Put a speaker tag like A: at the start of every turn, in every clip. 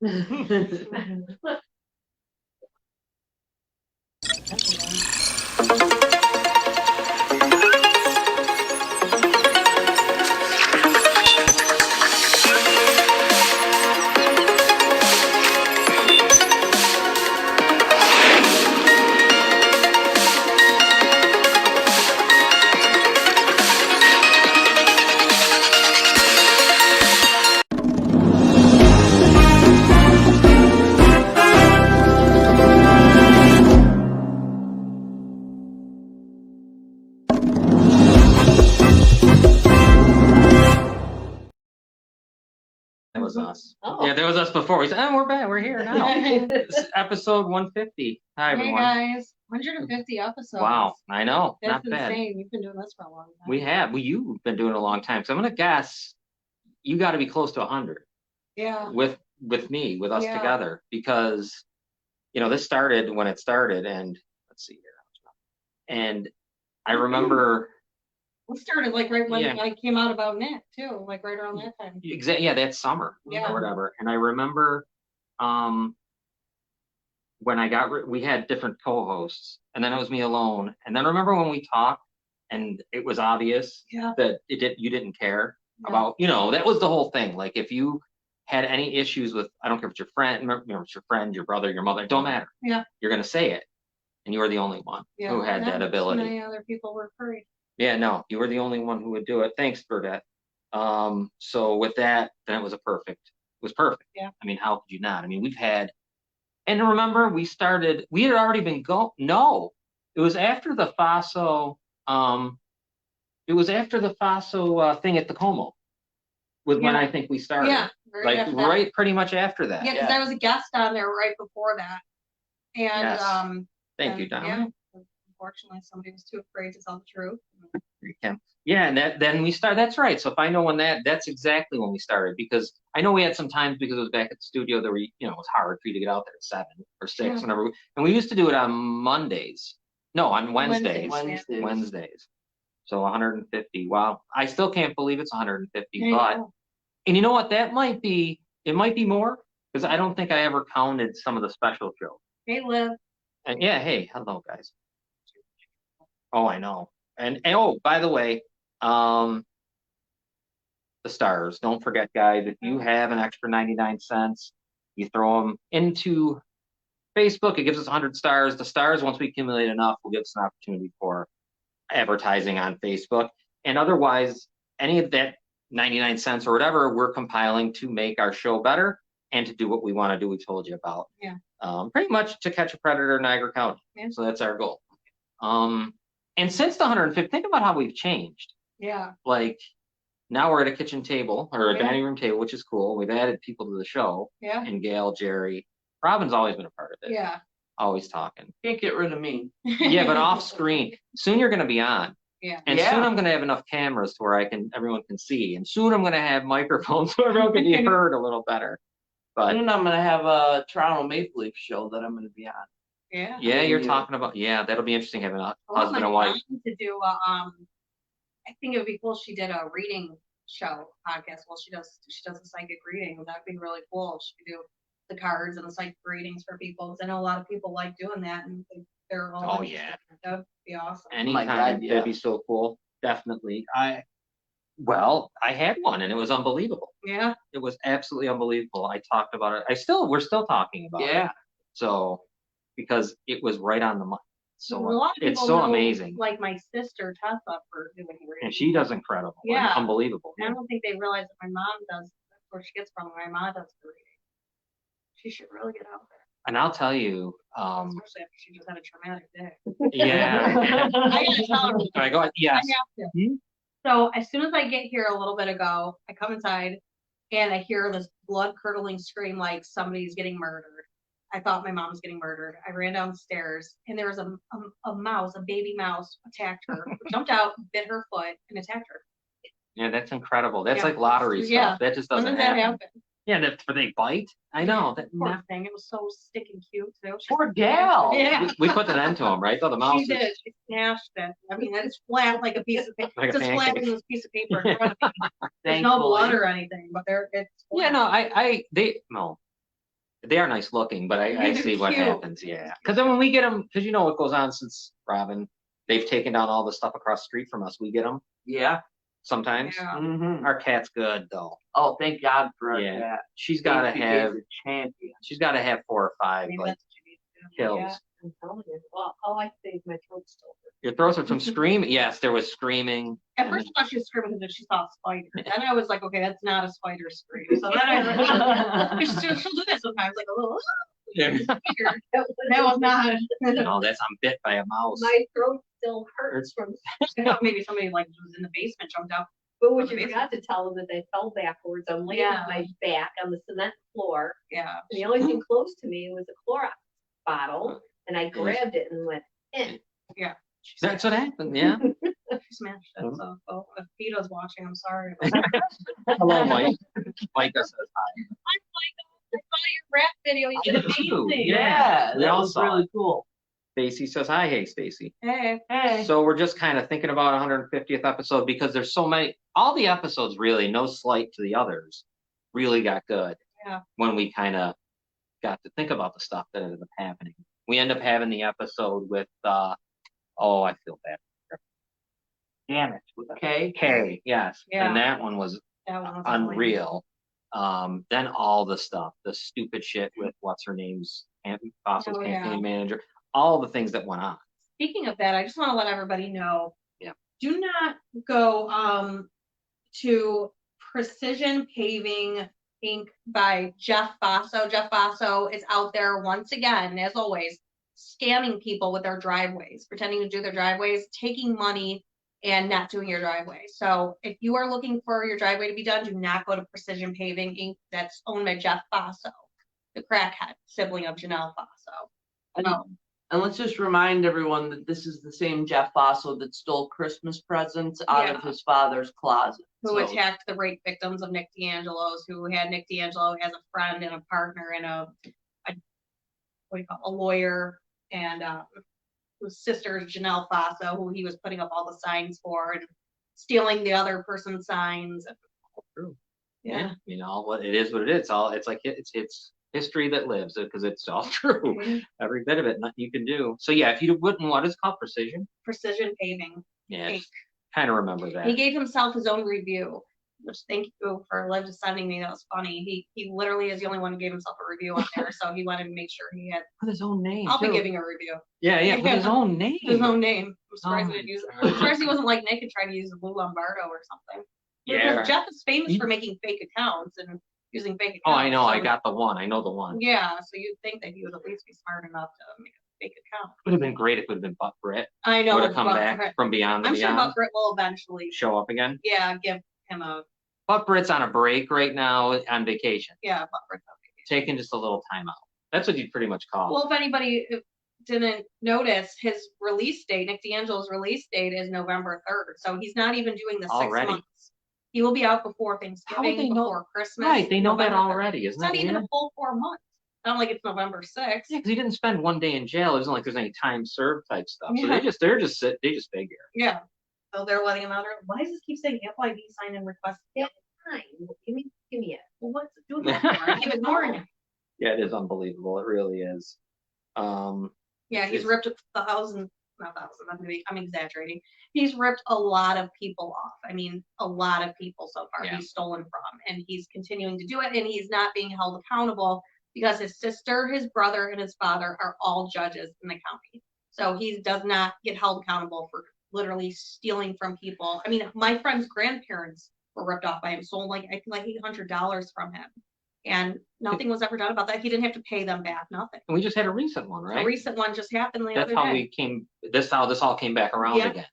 A: That was us.
B: Oh.
A: Yeah, that was us before. We said, "Oh, we're back. We're here now." It's episode 150. Hi, everyone.
B: Hey guys, 150 episodes.
A: Wow, I know.
B: That's
A: not bad.
B: insane. You've been doing this for a long time.
A: We have. You've been doing it a long time. So I'm gonna guess you got to be close to 100.
B: Yeah.
A: With me, with us together, because this started when it started, and let's see here. And I remember.
B: We started like right when I came out about Nick too, like right around that time.
A: Exactly. Yeah, that summer or whatever. And I remember when we had different co-hosts, and then it was me alone. And then remember when we talked, and it was obvious that you didn't care about, that was the whole thing. Like if you had any issues with, I don't care if it's your friend, remember it's your friend, your brother, your mother, it don't matter.
B: Yeah.
A: You're gonna say it, and you were the only one who had that ability.
B: Many other people were afraid.
A: Yeah, no, you were the only one who would do it. Thanks, Burdette. So with that, then it was perfect.
B: Yeah.
A: I mean, how could you not? I mean, and remember we had already been no, it was after the Faso, thing at the Como when I think we started.
B: Yeah.
A: Right pretty much after that.
B: Yeah, because I was a guest on there right before that. And
A: thank you, Don.
B: Yeah. Unfortunately, somebody was too afraid to tell the truth.
A: Yeah, and then we started. That's right. So if I know when that's exactly when we started, because I know we had some times because it was back at the studio that it was hard for you to get out there at 7 or 6, whenever. And we used to do it on Mondays. No, on Wednesdays. Wednesdays. So 150. Wow, I still can't believe it's 150. And you know what? That might be. It might be more, because I don't think I ever counted some of the special shows.
B: Hey, Liv.
A: And hey, hello guys. Oh, I know. And oh, by the way, the stars. Don't forget, guys, if you have an extra 99 cents, you throw them into Facebook. It gives us 100 stars. The stars, once we accumulate enough, will give us an opportunity for advertising on Facebook. And otherwise, any of that 99 cents or whatever, we're compiling to make our show better and to do what we want to do. We told you about.
B: Yeah.
A: Pretty much to catch a predator in Niagara County. Yeah. So that's our goal. And since the 150, think about how we've changed.
B: Yeah.
A: Like now we're at a kitchen table or a dining room table, which is cool. We've added people to the show.
B: Yeah.
A: And Gail, Jerry, Robin's always been a part of it.
B: Yeah.
A: Always talking.
C: Can't get rid of me.
A: Yeah, but off screen. Soon you're going to be on.
B: Yeah.
A: And soon I'm going to have enough cameras to where everyone can see. And soon I'm going to have microphones so everyone can be heard a little better. But
C: soon I'm going to have a Toronto Maple Leaf show that I'm going to be on.
B: Yeah.
A: Yeah, you're talking about. Yeah, that'll be interesting having a husband and wife.
B: To do I think it would be cool if she did a reading show podcast. Well, she does a psychic reading. That'd be really cool. She could do the cards and the psychic readings for people, because I know a lot of people like doing that, and they're all.
A: Oh yeah,
B: that'd be awesome.
A: Anytime, that'd be so cool. Definitely. I had one and it was unbelievable.
B: Yeah.
A: It was absolutely unbelievable. I talked about it. We're still talking about it.
C: Yeah.
A: So. Because it was right on the money. So
B: it's
A: so amazing.
B: Like my sister Tessa for doing readings.
A: And she does incredible.
B: Yeah.
A: Unbelievable.
B: I don't think they realize that my mom does. That's where she gets from. My mom does the reading. She should really get out there.
A: And I'll tell you,
B: especially after she just had a traumatic day.
A: Yeah.
B: I gotta tell her.
A: Can I go ahead? Yes.
B: I have to. So as soon as I get here a little bit ago, I come inside and I hear this blood-curdling scream like somebody's getting murdered. I thought my mom was getting murdered. I ran downstairs and there was a mouse, a baby mouse, attacked her, jumped out, bit her foot, and attacked her.
A: Yeah, that's incredible. That's like lottery stuff. Yeah. That just doesn't happen. Yeah, they bite. I know. That
B: poor thing. It was so stinking cute too.
C: Poor gal.
B: Yeah.
A: We put an end to him, right? So the mouse.
B: She did. She smashed it. I mean, it's flat like a piece of paper.
A: Like
B: just flat as this piece of paper in front of me. There's no blood or anything, but it's flat.
A: Yeah, no, They are nice looking, but I
B: They're
A: see what
B: cute.
A: happens. Yeah, because then when we get them, because you know what goes on since Robin, they've taken down all the stuff across the street from us. We get them
C: Yeah.
A: sometimes.
B: Yeah.
C: Mm-hmm.
A: Our cat's good though.
C: Oh, thank God for our
A: Yeah.
C: cat.
A: She's got to
C: Casey
A: have.
C: is a champion.
A: She's got to have 4 or 5
B: Maybe
A: like
B: that's what you need to do.
A: kills.
B: Yeah.
D: I'm telling you. Well, all I say is my throat's still hurt.
A: Your throats are from screaming. Yes, there was screaming.
B: At first, I thought she was screaming because she saw a spider. Then I was like, okay, that's not a spider scream. So then I she'll do that sometimes, like a little.
A: Yeah.
B: That was not.
A: No, that's I'm bit by a mouse.
D: My throat still hurts from.
B: I thought maybe somebody like was in the basement, jumped out.
D: But what you forgot to tell them is I fell backwards. I'm laying
B: Yeah.
D: on my back on the cement floor.
B: Yeah.
D: And the only thing close to me was a Clorox bottle, and I grabbed it and went in.
A: That's what happened. Yeah.
B: She smashed it. So oh, if Vito's watching, I'm sorry.
A: Hello, Mike. Mike says hi.
D: I'm like, I saw your rap video. You
A: I
D: did
A: did too.
D: amazing.
A: Yeah. we
C: that
A: all
C: was
A: saw
C: really
A: it.
C: cool.
A: Stacy says hi. Hey, Stacy.
B: Hey.
C: Hey.
A: So we're just kind of thinking about 150th episode because there's so many. All the episodes really, no slight to the others, really got good.
B: Yeah.
A: When we kind of got to think about the stuff that ended up happening. We end up having the episode with oh, I feel bad. Damn it.
C: Okay.
A: Kay, yes.
B: Yeah.
A: And that one was
B: That one was
A: unreal. Then all the stuff, the stupid shit with what's her name's Fossil's
B: Oh,
A: campaign
B: yeah.
A: manager, all the things that went on.
B: Speaking of that, I just want to let everybody know.
A: Yeah.
B: Do not go to Precision Paving Inc. by Jeff Basso. Jeff Basso is out there once again, as always, scamming people with their driveways, pretending to do their driveways, taking money and not doing your driveway. So if you are looking for your driveway to be done, do not go to Precision Paving Inc. That's owned by Jeff Basso, the crackhead sibling of Janelle Basso.
C: And let's just remind everyone that this is the same Jeff Basso that stole Christmas presents out of his father's closet.
B: Who
C: So,
B: attacked the rape victims of Nick D'Angelo's, who had Nick D'Angelo as a friend and a partner and a what do you call it, a lawyer, and whose sister is Janelle Faso, who he was putting up all the signs for and stealing the other person's signs.
A: True.
B: Yeah.
A: You know, what it is what it is. It's like it's history that lives because it's all true.
B: Mhm.
A: Every bit of it, nothing you can do. So yeah, if you wouldn't, what is it called? Precision?
B: Precision Paving.
A: Yeah,
B: Inc.
A: kind of remember that.
B: He gave himself his own review, which thank you for Liv sending me. That was funny. He literally is the only one who gave himself a review on there, so he wanted to make sure he had.
A: With his own name.
B: I'll be
A: too.
B: giving a review.
A: Yeah, with his own name.
B: His own name. I'm surprised
A: Oh
B: he didn't use it.
A: my
B: I'm surprised he wasn't like Nick and tried to use Lou Lombardo or something.
A: Yeah.
B: Because Jeff is famous for making fake accounts and using fake accounts.
A: Oh, I know.
B: so-
A: I got the one. I know the one.
B: Yeah, so you'd think that he would at least be smart enough to make a fake account.
A: Would have been great if it would have been Buck Britt.
B: I know.
A: Would have come
B: Buck
A: back
B: Britt-
A: from Beyond the
B: I'm sure
A: Beyond.
B: Buck Britt will eventually,
A: Show up again.
B: yeah, give him a,
A: Buck Britt's on a break right now on vacation,
B: yeah, Buck Britt.
A: taking just a little time out. That's what you'd pretty much call
B: Well, if anybody didn't notice, his release date, Nick D'Angelo's release date is November 3rd. So he's not even doing the 6
A: Already.
B: months. He will be out before
A: How would
B: Thanksgiving,
A: they know-
B: before Christmas.
A: Right, they know that
B: November 3rd.
A: already,
B: It's
A: isn't
B: not
A: that
B: even
A: weird?
B: a full 4 months. Not like it's November 6th.
A: Yeah, because he didn't spend one day in jail. It isn't like there's any time served type stuff. So
B: Yeah.
A: they just figure.
B: Yeah. So they're letting him out. Why does this keep saying FYB sign in request?
D: Yeah. Fine. Give me it.
B: Well, what's it doing that for? I keep ignoring it.
A: Yeah, it is unbelievable. It really is.
B: Yeah, he's ripped I'm exaggerating. He's ripped a lot of people off. I mean, a lot of people so far
A: Yeah.
B: he's stolen from, and he's continuing to do it, and he's not being held accountable because his sister, his brother, and his father are all judges in the county. So he does not get held accountable for literally stealing from people. I mean, my friend's grandparents were ripped off by him, sold like I think like $800 from him. And nothing was ever done about that. He didn't have to pay them back, nothing.
A: And we just had a recent one,
B: A
A: right?
B: recent one just happened the
A: That's
B: other
A: how
B: day.
A: we came. That's how this all came back around
B: Yeah.
A: again.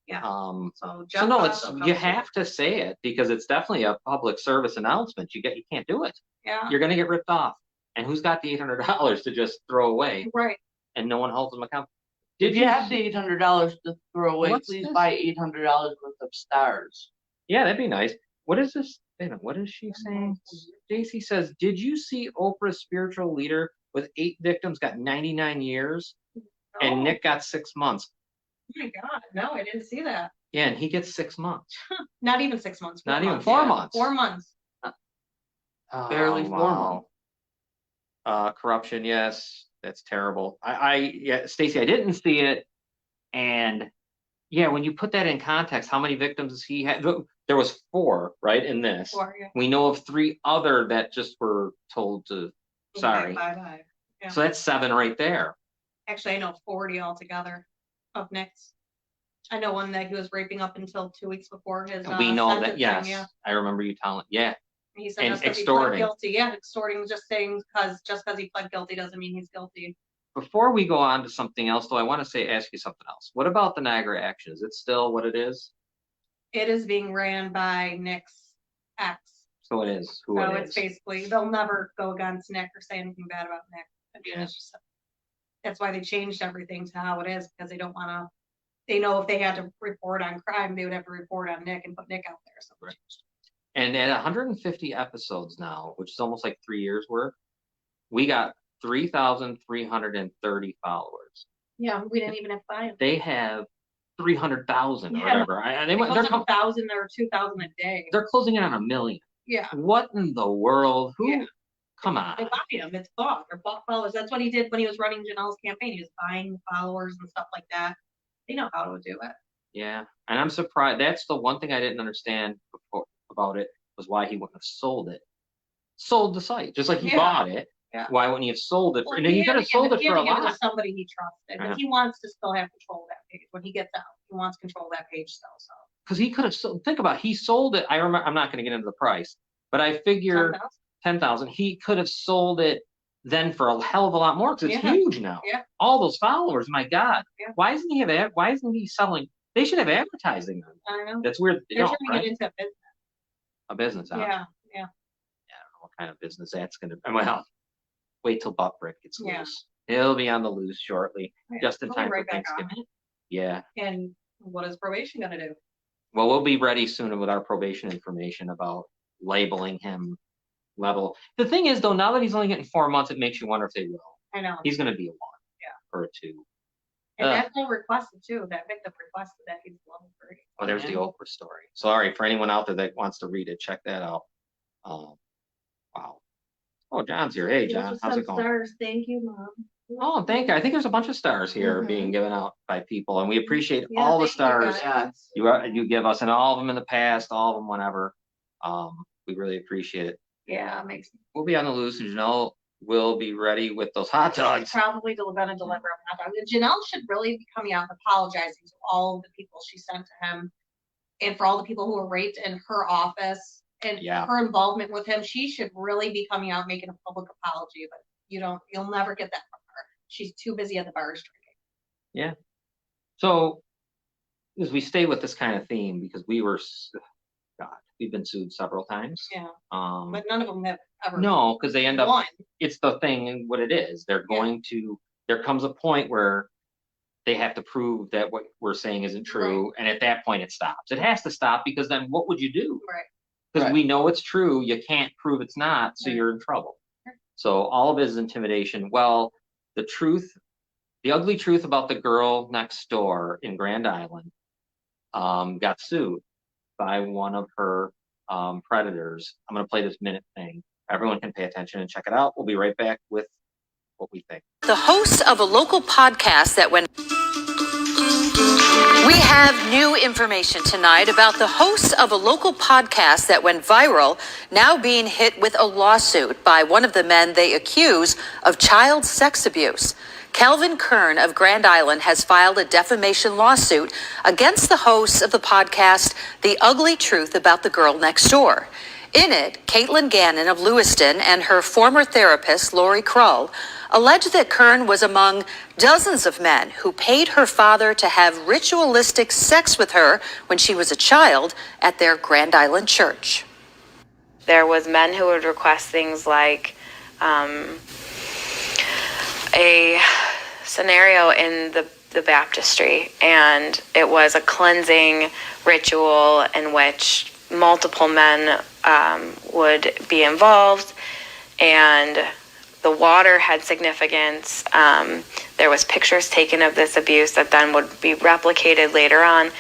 B: Yeah.
A: So
B: So, Jeff
A: no, it's
B: Basso
A: you
B: comes
A: have to say it because it's definitely a public service announcement. You can't do it.
B: Yeah.
A: You're gonna get ripped off. And who's got the $800 to just throw away
B: Right.
A: and no one holds them accountable?
C: if you have the $800 to throw away,
A: What's
C: please
A: this?
C: buy $800 worth of stars.
A: Yeah, that'd be nice. What is this? Wait a minute, what is she saying? Stacy says, "Did you see Oprah's spiritual leader with 8 victims got 99 years and
B: Oh,
A: Nick got 6 months?
B: my God. No, I didn't see that.
A: Yeah, and he gets 6 months.
B: Not even 6 months. 4
A: Not even
B: months.
A: 4
B: Yeah,
A: months.
B: 4 months.
C: Barely 4 months.
A: Corruption, yes, that's terrible. Yeah, Stacy, I didn't see it, and yeah, when you put that in context, how many victims has he had? There was 4, right, in this.
B: 4, yeah.
A: We know of 3 other that just were told to, sorry.
B: Bye. Yeah.
A: So that's 7 right there.
B: Actually, I know 40 altogether of Nick's. I know one that he was raping up until 2 weeks before his
A: We know that,
B: sentencing,
A: yes.
B: yeah.
A: I remember you telling, yeah.
B: He said
A: And
B: just because he
A: extorting.
B: pled guilty. Yeah, extorting, just saying just because he pled guilty doesn't mean he's guilty.
A: Before we go on to something else, though, I want to ask you something else. What about the Niagara Action? Is it still what it is?
B: It is being ran by Nick's ex.
A: So it is who
B: So
A: it
B: it's
A: is.
B: basically, they'll never go against Nick or say anything bad about Nick.
A: Yeah.
B: That's why they changed everything to how it is, because they don't want to, they know if they had to report on crime, they would have to report on Nick and put Nick out there. So
A: Right. And at 150 episodes now, which is almost like 3 years worth, we got 3,330 followers.
B: yeah, we didn't even have 5.
A: They have 300,000 or
B: Yeah.
A: whatever.
B: They're 1,000 or 2,000 a day.
A: They're closing in on 1 million.
B: Yeah.
A: What in the world? Who?
B: Yeah.
A: Come on.
B: They buy him. It's bought. They're bought followers. That's what he did when he was running Janelle's campaign. He was buying followers and stuff like that. They know how to do it.
A: Yeah, and I'm surprised. That's the one thing I didn't understand before about it, was why he wouldn't have sold it. Sold the site, just like he
B: Yeah.
A: bought it.
B: Yeah.
A: Why wouldn't he have sold it?
B: Well,
A: And he could have sold it for a
B: He had to give it
A: lot.
B: to somebody he trusted,
A: Yeah.
B: but he wants to still have control of that page when he gets out. He wants control of that page still. So
A: Because he could have sold. Think about it, he sold it. I remember. I'm not going to get into the price, but I figure 10,000. He could have sold it then for a hell of a lot more, because it's
B: Yeah.
A: huge now.
B: Yeah.
A: All those followers, my God.
B: Yeah.
A: Why isn't he have? Why isn't he selling? They should have advertising them.
B: I know.
A: That's weird. They
B: They're
A: don't,
B: trying to
A: right?
B: get into business.
A: A business. Huh?
B: Yeah.
A: I don't know what kind of business that's going to. Well, wait till Butt Brick gets
B: Yeah.
A: loose. He'll be on the loose shortly,
B: Yeah.
A: just in
B: We'll be
A: time for
B: right back on
A: Thanksgiving. Yeah.
B: And what is probation gonna do?
A: Well, we'll be ready soon with our probation information about labeling him level. The thing is, though, now that he's only getting 4 months, it makes you wonder if they will.
B: I know.
A: He's going to be a 1.
B: Yeah.
A: Or a 2.
B: And that guy requested too. That victim requested that he's level 3.
A: Oh, there's the Oprah story. Sorry for anyone out there that wants to read it. Check that out. Wow. Oh, John's here. Hey, John, how's it going?
D: Stars. Thank you, Mom.
A: Oh, thank you. I think there's a bunch of stars here being given out by people, and we appreciate all the stars you give us, and all of them in the past, all of them whenever. We really appreciate it.
B: Yeah, it makes
A: We'll be on the loose, and Janelle will be ready with those hot dogs.
B: probably gonna deliver him hot dogs. And Janelle should really be coming out and apologizing to all of the people she sent to him, and for all the people who were raped in her office and
A: Yeah.
B: her involvement with him. She should really be coming out and making a public apology. But you'll never get that from her. She's too busy at the bars drinking.
A: Yeah. So, as we stay with this kind of theme, because we've been sued several times.
B: Yeah. But none of them have ever.
A: No, because they end up.
B: won.
A: It's the thing and what it is. They're going to. There comes a point where they have to prove that what we're saying isn't true, and at that point it stops. It has to stop, because then what would you do?
B: Right.
A: Because we know it's true, you can't prove it's not, so you're in trouble. So all of it is intimidation. Well, the ugly truth about the girl next door in Grand Island got sued by one of her predators. I'm going to play this minute thing. Everyone can pay attention and check it out. We'll be right back with what we think.
E: The hosts of a local podcast that went... We have new information tonight about the hosts of a local podcast that went viral, now being hit with a lawsuit by one of the men they accuse of child sex abuse. Calvin Kern of Grand Island has filed a defamation lawsuit against the hosts of the podcast, The Ugly Truth About the Girl Next Door. In it, Caitlin Gannon of Lewiston and her former therapist, Lori Krull, alleged that Kern was among dozens of men who paid her father to have ritualistic sex with her when she was a child at their Grand Island church.
F: There was men who would request things like a scenario in the baptistry, and it was a cleansing ritual in which multiple men would be involved, and the water had significance. There was pictures taken of this abuse that then would be replicated later on.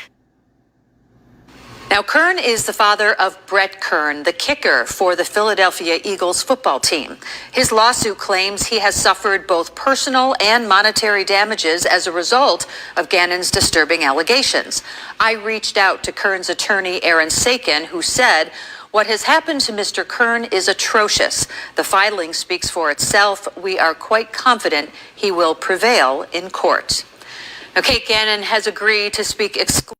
E: Now, Kern is the father of Brett Kern, the kicker for the Philadelphia Eagles football team. His lawsuit claims he has suffered both personal and monetary damages as a result of Gannon's disturbing allegations. I reached out to Kern's attorney, Aaron Sakin, who said, "What has happened to Mr. Kern is atrocious. The filing speaks for itself. We are quite confident he will prevail in court." Now, Kate Gannon has agreed to speak exclusively.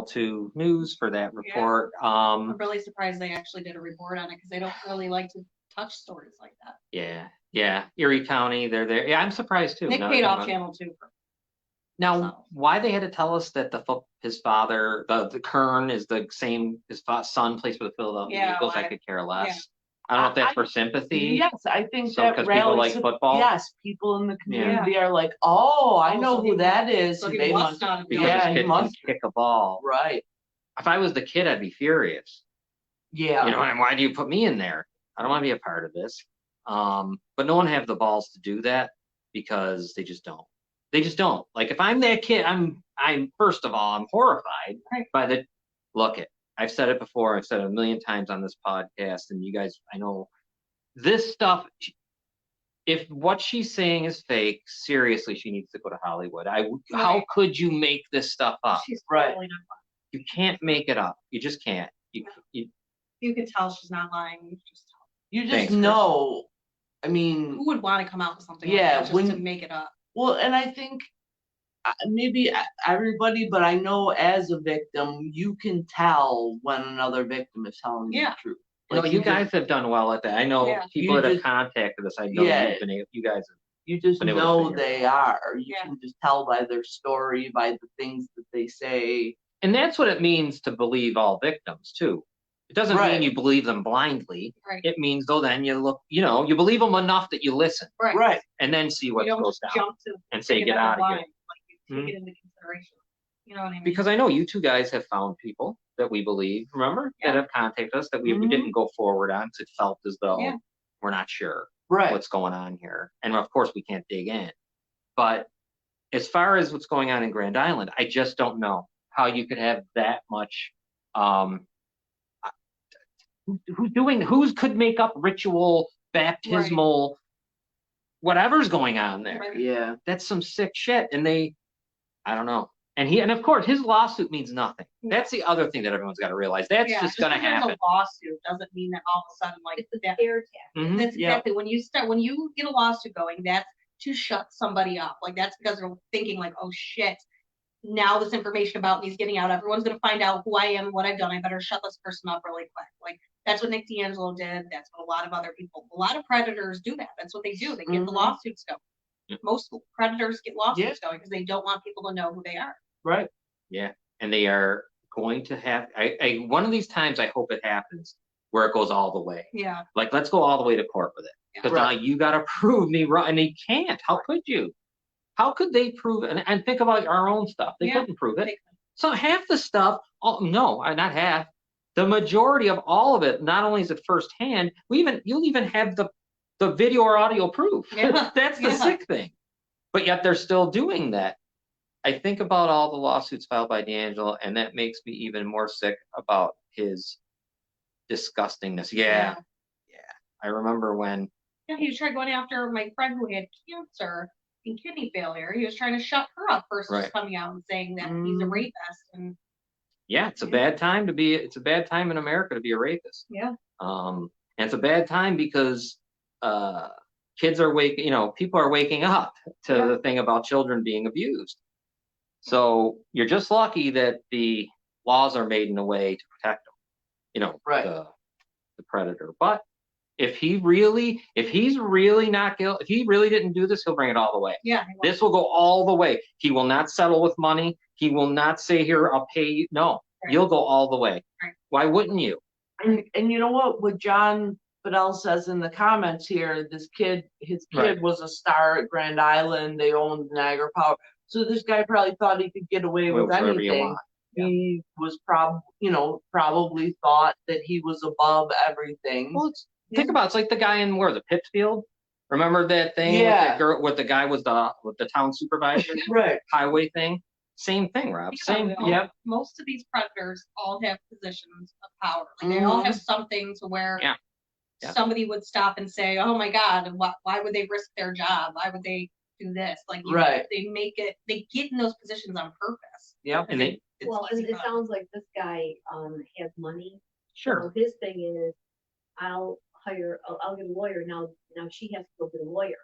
A: 2 News for that report.
B: I'm really surprised they actually did a report on it because they don't really like to touch stories like that.
A: Yeah. Erie County, they're there. Yeah, I'm surprised too.
B: Nick
A: Now
B: paid
A: that
B: off
A: I'm-
B: Channel 2 for
A: Now,
B: So.
A: why they had to tell us that his father, the Kern, is the same, his son plays for the Philadelphia
B: Yeah,
A: Eagles, I
B: why?
A: could care less. I don't know if that's for sympathy.
C: Yes, I think
A: So,
C: that
A: 'cause people like
C: rallies.
A: football?
C: Yes, people in the community are like, oh, I
B: Oh,
C: know
B: so
C: who
B: he
C: that is.
B: so he
C: They
B: must
C: must,
B: not have
A: Because
B: known.
C: yeah,
A: his
C: he
A: kid can
C: must.
A: kick a ball.
C: Right.
A: If I was the kid, I'd be furious.
C: Yeah.
A: You know, and why do you put me in there? I don't want to be a part of this. But no one have the balls to do that because they just don't. They just don't. Like if I'm that kid, I'm first of all, I'm horrified by the look it. I've said it before, I've said it a million times on this podcast, and you guys, I know this stuff. If what she's saying is fake, seriously, she needs to go to Hollywood. How
B: Right.
A: could you make this stuff up?
B: She's
C: Right.
B: totally not lying.
A: You can't make it up. You just can't.
B: You can tell she's not lying. You just tell.
C: You just
A: Thanks, Chris.
C: know. I mean,
B: Who would want to come out with something
C: Yeah,
B: like that just
C: when-
B: to make it up?
C: well, and I think maybe everybody, but I know as a victim, you can tell when another victim is telling you
B: Yeah.
C: the truth.
A: You know,
C: Like,
A: you guys have done well at that. I know
B: Yeah.
A: people
C: You
A: that have
C: just-
A: contacted us. I know
C: Yeah.
A: you guys have.
C: you just
A: been able to
C: know
A: figure it
C: they are. You
B: Yeah.
C: can just tell by their story, by the things that they say.
A: And that's what it means to believe all victims too. It doesn't
C: Right.
A: mean you believe them blindly.
B: Right.
A: It means though then you look, you believe them enough that you listen
B: Right.
C: Right.
A: and then see what
B: You don't
A: goes
B: just
A: down
B: jump to
A: and say
B: take
A: get
B: another
A: out of here.
B: line. Like you take it into consideration. You know what I mean?
A: Because I know you two guys have found people that we believe, remember,
B: Yeah.
A: that have contacted us that we
C: Mhm.
A: didn't go forward on because it felt as though
B: Yeah.
A: we're not sure
C: Right.
A: what's going on here. And of course, we can't dig in. But as far as what's going on in Grand Island, I just don't know how you could have that much. Who's could make up ritual, baptismal, whatever's going on there.
B: Right.
C: Yeah.
A: That's some sick shit. And I don't know. And of course, his lawsuit means nothing. That's the other thing that everyone's got to realize. That's
B: Yeah,
A: just going to
B: because there's
A: happen.
B: a lawsuit doesn't mean that all of a sudden like
D: It's a
B: that.
D: scare tactic.
A: Mhm.
B: That's
C: Yeah.
B: exactly when you get a lawsuit going, that's to shut somebody up. Like that's because they're thinking like, oh shit, now this information about me is getting out. Everyone's gonna find out who I am, what I've done. I better shut this person up really quick. Like that's what Nick D'Angelo did. That's what a lot of other people, a lot of predators do that. That's what they do. They get the
C: Mhm.
B: lawsuits going.
A: Yeah.
B: Most predators get lawsuits going because they don't want people to know who they are.
C: Right.
A: Yeah. And they are going to have, one of these times, I hope it happens where it goes all the way.
B: Yeah.
A: Like, let's go all the way to court with it. Because now
C: Right.
A: you got to prove me wrong. And they can't. How could you? How could they prove it? And think about our own stuff. They
B: Yeah.
A: couldn't prove it.
B: They-
A: So half the stuff, no, not half. The majority of all of it, not only is it firsthand, you'll even have the video or audio proof.
B: Yeah.
A: That's the
B: Yeah.
A: sick thing. But yet they're still doing that. I think about all the lawsuits filed by D'Angelo, and that makes me even more sick about his disgustingness. Yeah. I remember when
B: Yeah, he was trying going after my friend who had cancer and kidney failure. He was trying to shut her up versus
A: Right.
B: coming out and saying that he's a
C: Mm.
B: rapist. And
A: it's a bad time it's a bad time in America to be a rapist.
B: yeah,
A: And it's a bad time because kids are people are waking up to
B: Yeah.
A: the thing about children being abused. So you're just lucky that the laws are made in a way to protect them,
C: Right.
A: the predator. But if he's really not guilty, if he really didn't do this, he'll bring it all the way.
B: yeah.
A: This will go all the way. He will not settle with money. He will not say, here, I'll pay you. No,
B: Right.
A: you'll go all the way.
B: Right.
A: Why wouldn't you?
C: And you know what John Fidel says in the comments here, his kid
A: Right.
C: was a star at Grand Island. They owned Niagara Power. So this guy probably thought he could get away with
A: Whatever you
C: anything.
A: want.
C: He was probably thought that he was above everything.
A: Well, think about it's like the guy in the Pittsfield. Remember that thing with
C: Yeah.
A: that girl with the guy with the town supervisor
C: Right.
A: highway thing? Same thing, Rob.
B: Because
A: Same.
B: all-
A: Yep.
B: Most of these predators all have positions of power. Like they all have something to where
A: Yeah. Yeah.
B: somebody would stop and say, "Oh my God, why would they risk their job? Why would they do this?" Like
C: Right.
B: they get in those positions on purpose.
A: Yep. And they
B: It's
D: Well, and
B: easy
D: it
B: fun.
D: sounds like this guy, has money.
A: sure.
D: So his thing is, I'll get a lawyer. Now she has to go get a lawyer.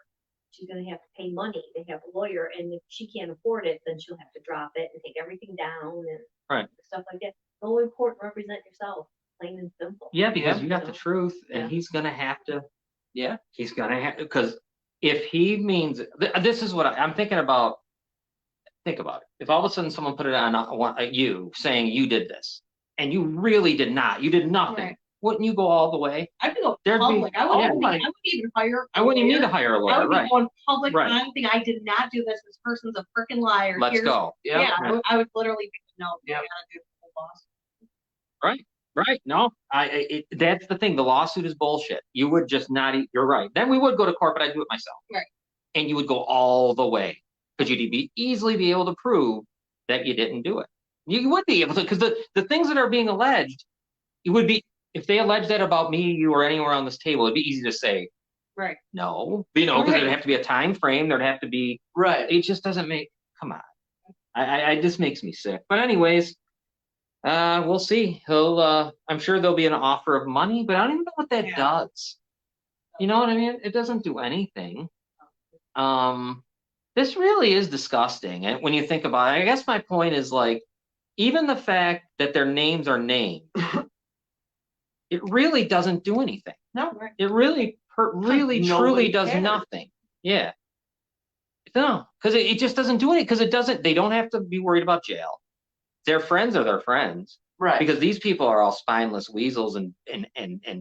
D: She's gonna have to pay money to have a lawyer, and if she can't afford it, then she'll have to drop it and take everything down and
A: Right.
D: stuff like that. Go in court and represent yourself, plain and simple.
A: Yeah, because
C: Yeah.
A: you got the truth, and
D: Yeah.
A: he's gonna have to. Yeah, he's gonna have because if he means this is what I'm thinking about. Think about it. If all of a sudden someone put it on you saying you did this, and you really did not, you did nothing,
B: Right.
A: wouldn't you go all the way?
B: I'd go
A: There'd be-
B: public. I wouldn't,
A: yeah.
B: even, I wouldn't even hire.
A: I wouldn't even need to
B: lawyer.
A: hire a
B: I
A: lawyer,
B: would be
A: right?
B: going public
A: Right.
B: on anything. I did not do this. This person's a freaking liar.
A: Let's
B: Here's-
A: go.
B: Yeah,
A: Right.
B: I would literally be no.
C: Yeah.
B: I gotta do the whole boss.
A: Right. No, that's the thing. The lawsuit is bullshit. You would just not. You're right. Then we would go to court, but I'd do it myself.
B: Right.
A: And you would go all the way because you'd easily be able to prove that you didn't do it. You would be able to because the things that are being alleged, it would be if they allege that about me, you, or anywhere on this table, it'd be easy to say
B: Right.
A: no. Because
B: Right.
A: there'd have to be a time frame. There'd have to be.
C: Right.
A: It just doesn't make. Come on. I just makes me sick. But anyways. We'll see. I'm sure there'll be an offer of money, but I don't even know what that
B: Yeah.
A: does. You know what I mean? It doesn't do anything. This really is disgusting. And when you think about it, I guess my point is like, even the fact that their names are named, it really doesn't do anything.
C: No.
B: Right.
A: It really,
C: Nobody
A: truly does
C: cares.
A: nothing. Yeah. No, because it just doesn't do anything. Because it doesn't. They don't have to be worried about jail. Their friends are their friends.
C: Right.
A: Because these people are all spineless weasels and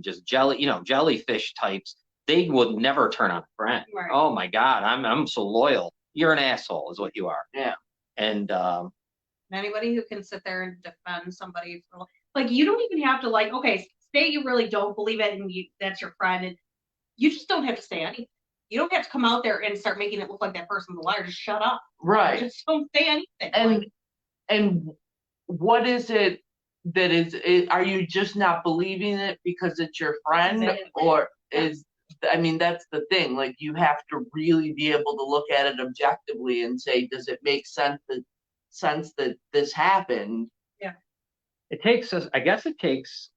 A: just jellyfish types. They would never turn on a friend.
B: Right.
A: Oh my God, I'm so loyal. You're an asshole, is what you are.
C: Yeah.
A: And
B: Anybody who can sit there and defend somebody for like you don't even have to like okay, say you really don't believe it and that's your friend and you just don't have to say anything. You don't have to come out there and start making it look like that person's a liar. Just shut up.
C: Right.
B: Just don't say anything.
C: And and what is it that are you just not believing it because it's your friend,
B: Exactly.
C: or that's the thing, like you have to really be able to look at it objectively and say, does it make sense that this happened?
A: it takes us. I guess it takes.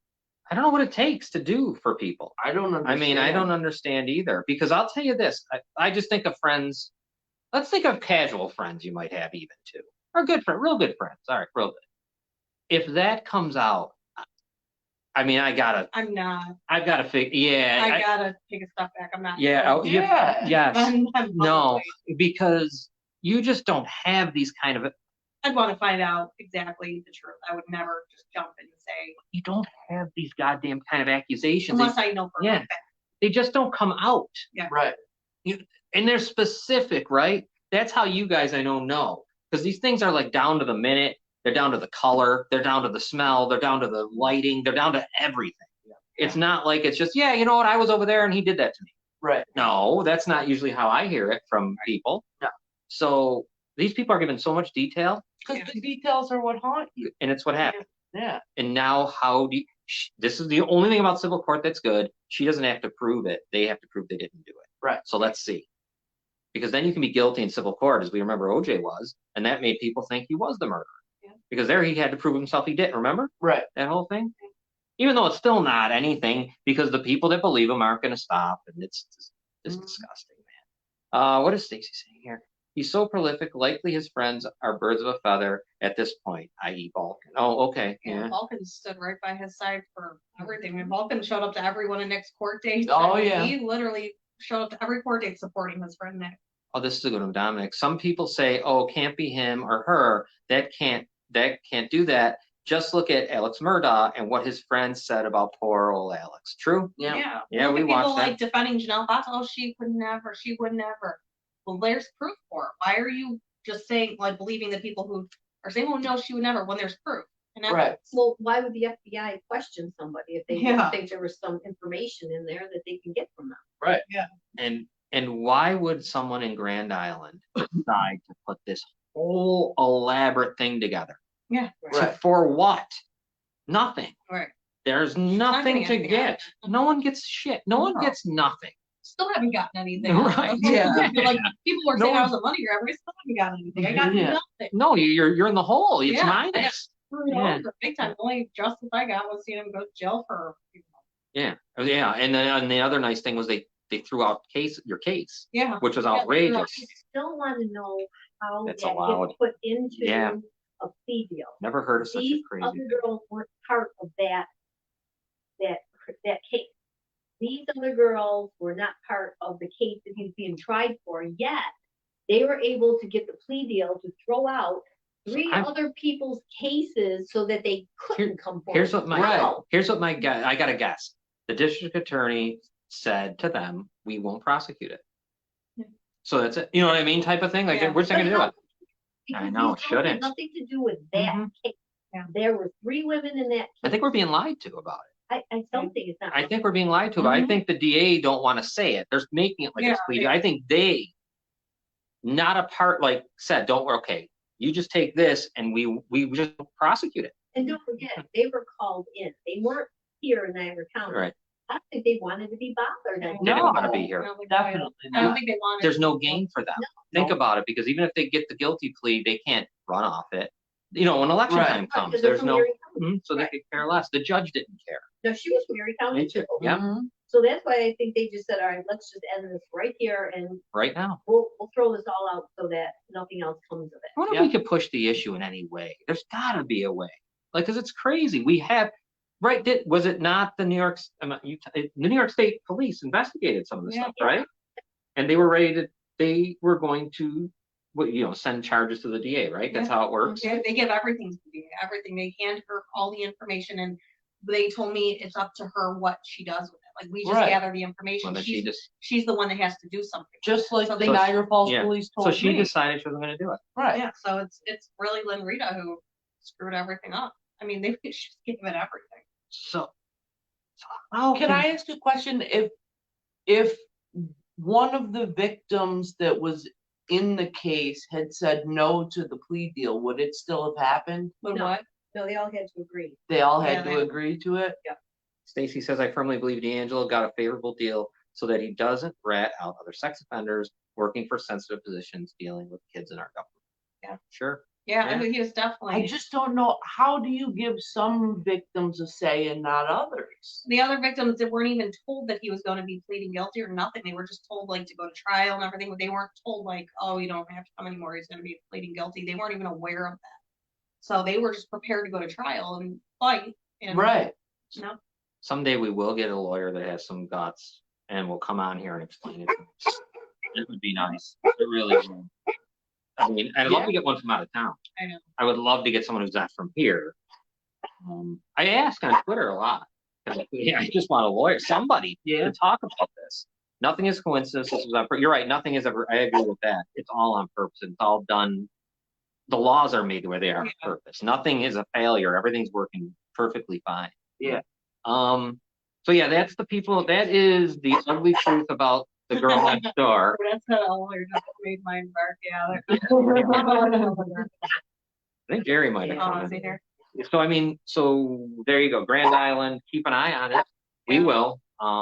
A: I don't know what it takes to do for people.
C: I don't understand.
A: I mean, I don't understand either. Because I'll tell you this. I just think of friends. Let's think of casual friends you might have even too, or good friend, real good friends. All right, real good. If that comes out, I mean,
B: I'm not.
A: I've got to figure. Yeah,
B: I gotta take a step back. I'm not.
A: yeah, oh,
C: Yeah.
A: yes,
B: I'm
A: no,
B: publicly-
A: because you just don't have these kind of.
B: I'd want to find out exactly the truth. I would never just jump in and say
A: You don't have these goddamn kind of accusations.
B: unless I know for a
A: yeah.
B: fact.
A: They just don't come out,
C: Right.
A: and they're specific, right? That's how you guys I know, because these things are like down to the minute. They're down to the color. They're down to the smell. They're down to the lighting. They're down to everything. It's not like it's just, yeah, you know what? I was over there and he did that to me.
C: Right.
A: No, that's not usually how I hear it from people.
C: No.
A: So these people are given so much detail,
C: Because the details are what haunt you.
A: and it's what happened.
C: Yeah.
A: And now how do you, this is the only thing about civil court that's good. She doesn't have to prove it. They have to prove they didn't do it.
C: Right.
A: So let's see. Because then you can be guilty in civil court, as we remember OJ was, and that made people think he was the murderer.
B: Yeah.
A: Because there he had to prove himself he didn't, remember?
C: Right.
A: That whole thing? Even though it's still not anything, because the people that believe him aren't going to stop, and it's disgusting, man. What is Stacy saying here? He's so prolific, likely his friends are birds of a feather at this point, i.e. Balkan. Oh, okay, yeah.
B: Balkan stood right by his side for everything. And Balkan showed up to every one of Nick's court dates.
C: Oh,
B: I mean,
C: yeah.
B: He literally showed up to every court date supporting his friend Nick.
A: Oh, this is a good one, Dominic. Some people say, oh, it can't be him or her. That can't do that. Just look at Alex Murdaugh and what his friends said about poor old Alex. True?
C: Yeah.
A: Yeah,
B: Look
A: we
B: at
A: watched
B: people
A: that.
B: like defending Janelle Fox. Oh, she would never. Well, there's proof for it. Why are you just saying, like, believing the people who are saying, oh, no, she would never, when there's proof? And
C: Right.
D: Well, why would the FBI question somebody if they
B: Yeah.
D: think there was some information in there that they can get from them?
A: And why would someone in Grand Island decide to put this whole elaborate thing together.
B: Yeah.
C: Right.
A: For what? Nothing.
B: Right.
A: There's
B: not
A: nothing
B: getting
A: to
B: anything out of
A: get.
B: it.
A: No one gets shit. No one
C: No.
A: gets nothing.
B: Still haven't gotten anything. out of
A: Right.
B: it.
C: Yeah.
B: Like people were
A: No
B: saying I
A: one-
B: was a money grabber. I still haven't gotten anything. I got
C: Yeah.
B: nothing.
A: No, you're in the hole. It's
B: Yeah, I got
A: minus.
B: screwed
A: Yeah.
B: over big time. The only justice I got was seeing him go to jail for.
A: Yeah. And then the other nice thing was they threw out your case,
B: Yeah.
A: which was
B: Yeah,
A: outrageous.
D: I still want to know how
A: It's
D: that
A: allowed.
D: gets put into
A: Yeah.
D: a plea deal.
A: Never heard of such a
D: These
A: crazy
D: other
A: thing.
D: girls weren't part of that case. These other girls were not part of the case that he's being tried for, yet they were able to get the plea deal to throw out three
A: I'm-
D: other people's cases so that they couldn't come forward.
A: Here's what my
D: Wow.
A: I got to guess. The district attorney said to them, "We won't prosecute it."
B: Yeah.
A: So that's it. You know what I mean? Type of thing. Like
B: Yeah.
A: we're just not gonna do it.
D: Because
A: I know,
D: these girls had
A: shouldn't.
D: nothing to do with that
A: Mhm.
D: case.
B: Yeah.
D: There were 3 women in that
A: I
D: case.
A: think we're being lied to about it.
D: I don't think it's not.
A: I think we're being lied to, but I
B: Mhm.
A: think the DA don't want to say it. They're making it like
B: Yeah,
A: it's plea.
B: yeah.
A: I think they, not a part, like said, don't. Okay, you just take this and we just prosecute it.
D: And don't forget, they were called in. They weren't here in Niagara County.
A: Right?
D: I don't think they wanted to be bothered.
B: Yeah.
A: They didn't want to
C: No.
A: be
B: I
A: here.
B: don't think
C: Definitely
B: I don't
C: not.
B: think they wanted.
A: There's no
B: to.
A: gain for them.
C: No.
A: Think about it, because even if they get the guilty plea, they can't run off it. You know, when election
C: Right.
A: time comes,
D: Because they're
A: there's
D: from
A: no.
D: Erie County.
A: So they
D: Right.
A: could care less. The judge didn't care.
D: No, she was from Erie County
A: Me too.
D: too.
A: Yeah.
C: Mhm.
D: So that's why I think they just said, all right, let's just end this right here and
A: Right now.
D: we'll throw this all out so that nothing else comes of it.
A: I wonder if we could push the issue in any way. There's got to be a way. Like, because it's crazy. We have, right? Was it not the the New York State Police investigated some of this
B: Yeah.
A: stuff, right? And they were ready to. They were going to, send charges to the DA, right? That's
B: Yeah.
A: how it works.
B: They give everything to me, everything. They hand her all the information, and they told me it's up to her what she does with it. Like we just
C: Right.
B: gather the information.
A: Well, then
B: She's
A: she just.
B: the one that has to do something.
C: Just like
B: So
C: the
B: they-
C: Niagara Falls
A: Yeah.
C: Police
A: So
C: told
A: she
C: me.
A: decided she wasn't going to do it.
C: Right.
B: Yeah, so it's really Lynn Rita who screwed everything up. I mean, they she's given it everything.
A: So how
C: Can I ask you a question? If one of the victims that was in the case had said no to the plea deal, would it still have happened?
B: But
D: No.
B: what?
D: No, they all had to agree.
C: They all had
B: Yeah,
C: to
B: they-
C: agree to it?
A: Stacy says, I firmly believe D'Angelo got a favorable deal so that he doesn't rat out other sex offenders working for sensitive positions dealing with kids in our government.
B: Yeah.
A: Sure.
B: Yeah,
A: Yeah.
B: I mean, he was definitely.
C: I just don't know, how do you give some victims a say and not others?
B: The other victims that weren't even told that he was going to be pleading guilty or nothing. They were just told like to go to trial and everything, but they weren't told like, oh, you don't have to come anymore. He's going to be pleading guilty. They weren't even aware of that. So they were just prepared to go to trial and fight. And,
C: Right.
B: You know,
A: Someday we will get a lawyer that has some guts and will come on here and explain it. It would be nice. It really would. I mean, I'd love to get one from out of town.
B: I know.
A: I would love to get someone who's not from here. I ask on Twitter a lot. I just want a lawyer, somebody to talk about this. Nothing is coincidence. This was you're right. Nothing is ever. I agree with that. It's all on purpose. It's all done. The laws are made where they are on purpose. Nothing is a failure. Everything's working perfectly fine.
C: Yeah.
A: So yeah, that's the people. That is the ugly truth about the girl next door.
B: That's not a lawyer that made mine bark. Yeah.
A: I think Jerry might have
B: Oh,
A: come
B: is he
A: in.
B: there?
A: So I mean, so there you go. Grand Island, keep an eye on it. We
B: Yeah.
A: will.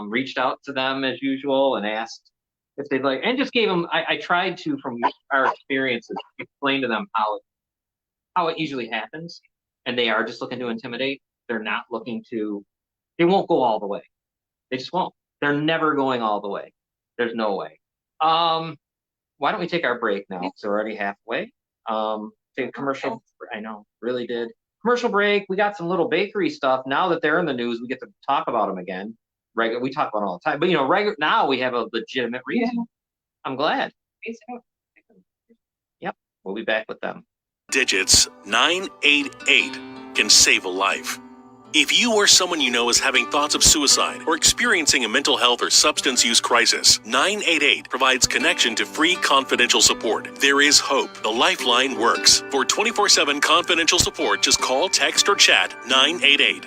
A: Reached out to them as usual and asked if they'd like, and just gave them. I tried to, from our experiences, explain to them how it usually happens, and they are just looking to intimidate. They're not looking to. They won't go all the way. They just won't. They're never going all the way. There's no way. Why don't we take our break now? It's already halfway. Take a commercial. I know, really did. Commercial break. We got some little bakery stuff. Now that they're in the news, we get to talk about them again. We talk about them all the time, but now we have a legitimate reason.
B: Yeah.
A: I'm glad. Yep. We'll be back with them.
G: Digits 988 can save a life. If you or someone you know is having thoughts of suicide or experiencing a mental health or substance use crisis, 988 provides connection to free confidential support. There is hope. The Lifeline works. For 24/7 confidential support, just call, text, or chat 988.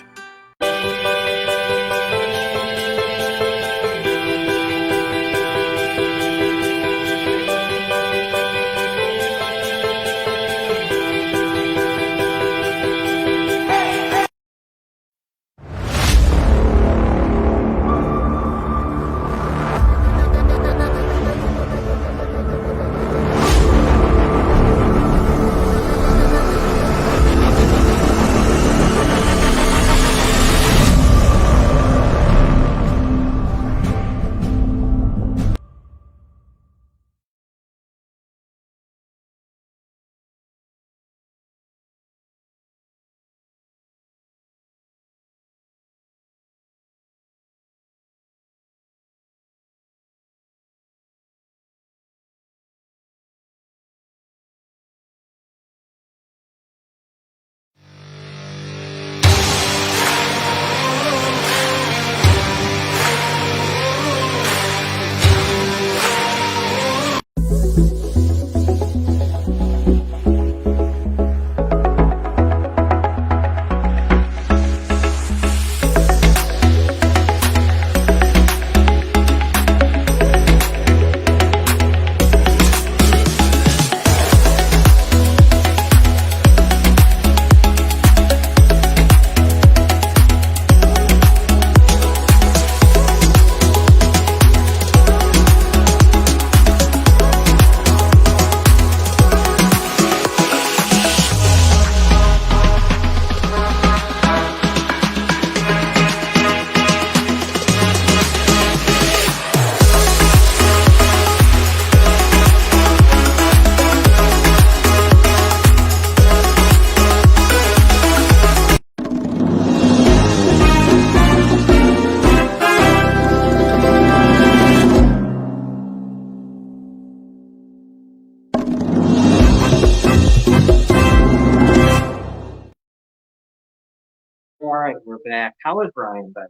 A: back. How is Brian better?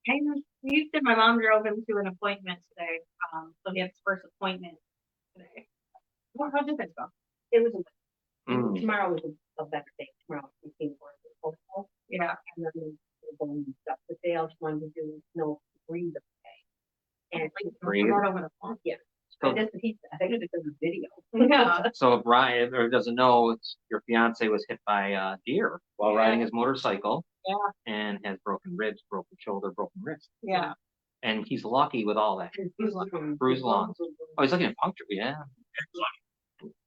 B: And he said my mom drove him to an appointment today. So he had his first appointment today. Well, how did that go?
D: It was,
A: Mm.
D: tomorrow was a better day. Tomorrow we came for it.
B: Yeah.
D: And then we're going and stuff, but they also wanted to do no breathe okay. And
A: Breathe.
B: Right over the phone.
D: yeah,
A: So,
D: and that's what he said. I think it's in the video.
B: Yeah.
A: so if Brian or doesn't know, it's, your fiance was hit by a deer while
B: Yeah.
A: riding his motorcycle.
B: Yeah.
A: And has broken ribs, broken shoulder, broken wrist.
B: Yeah.
A: And he's lucky with all that.
B: He's lucky.
A: Bruised lungs. Oh, he's looking at puncture. Yeah.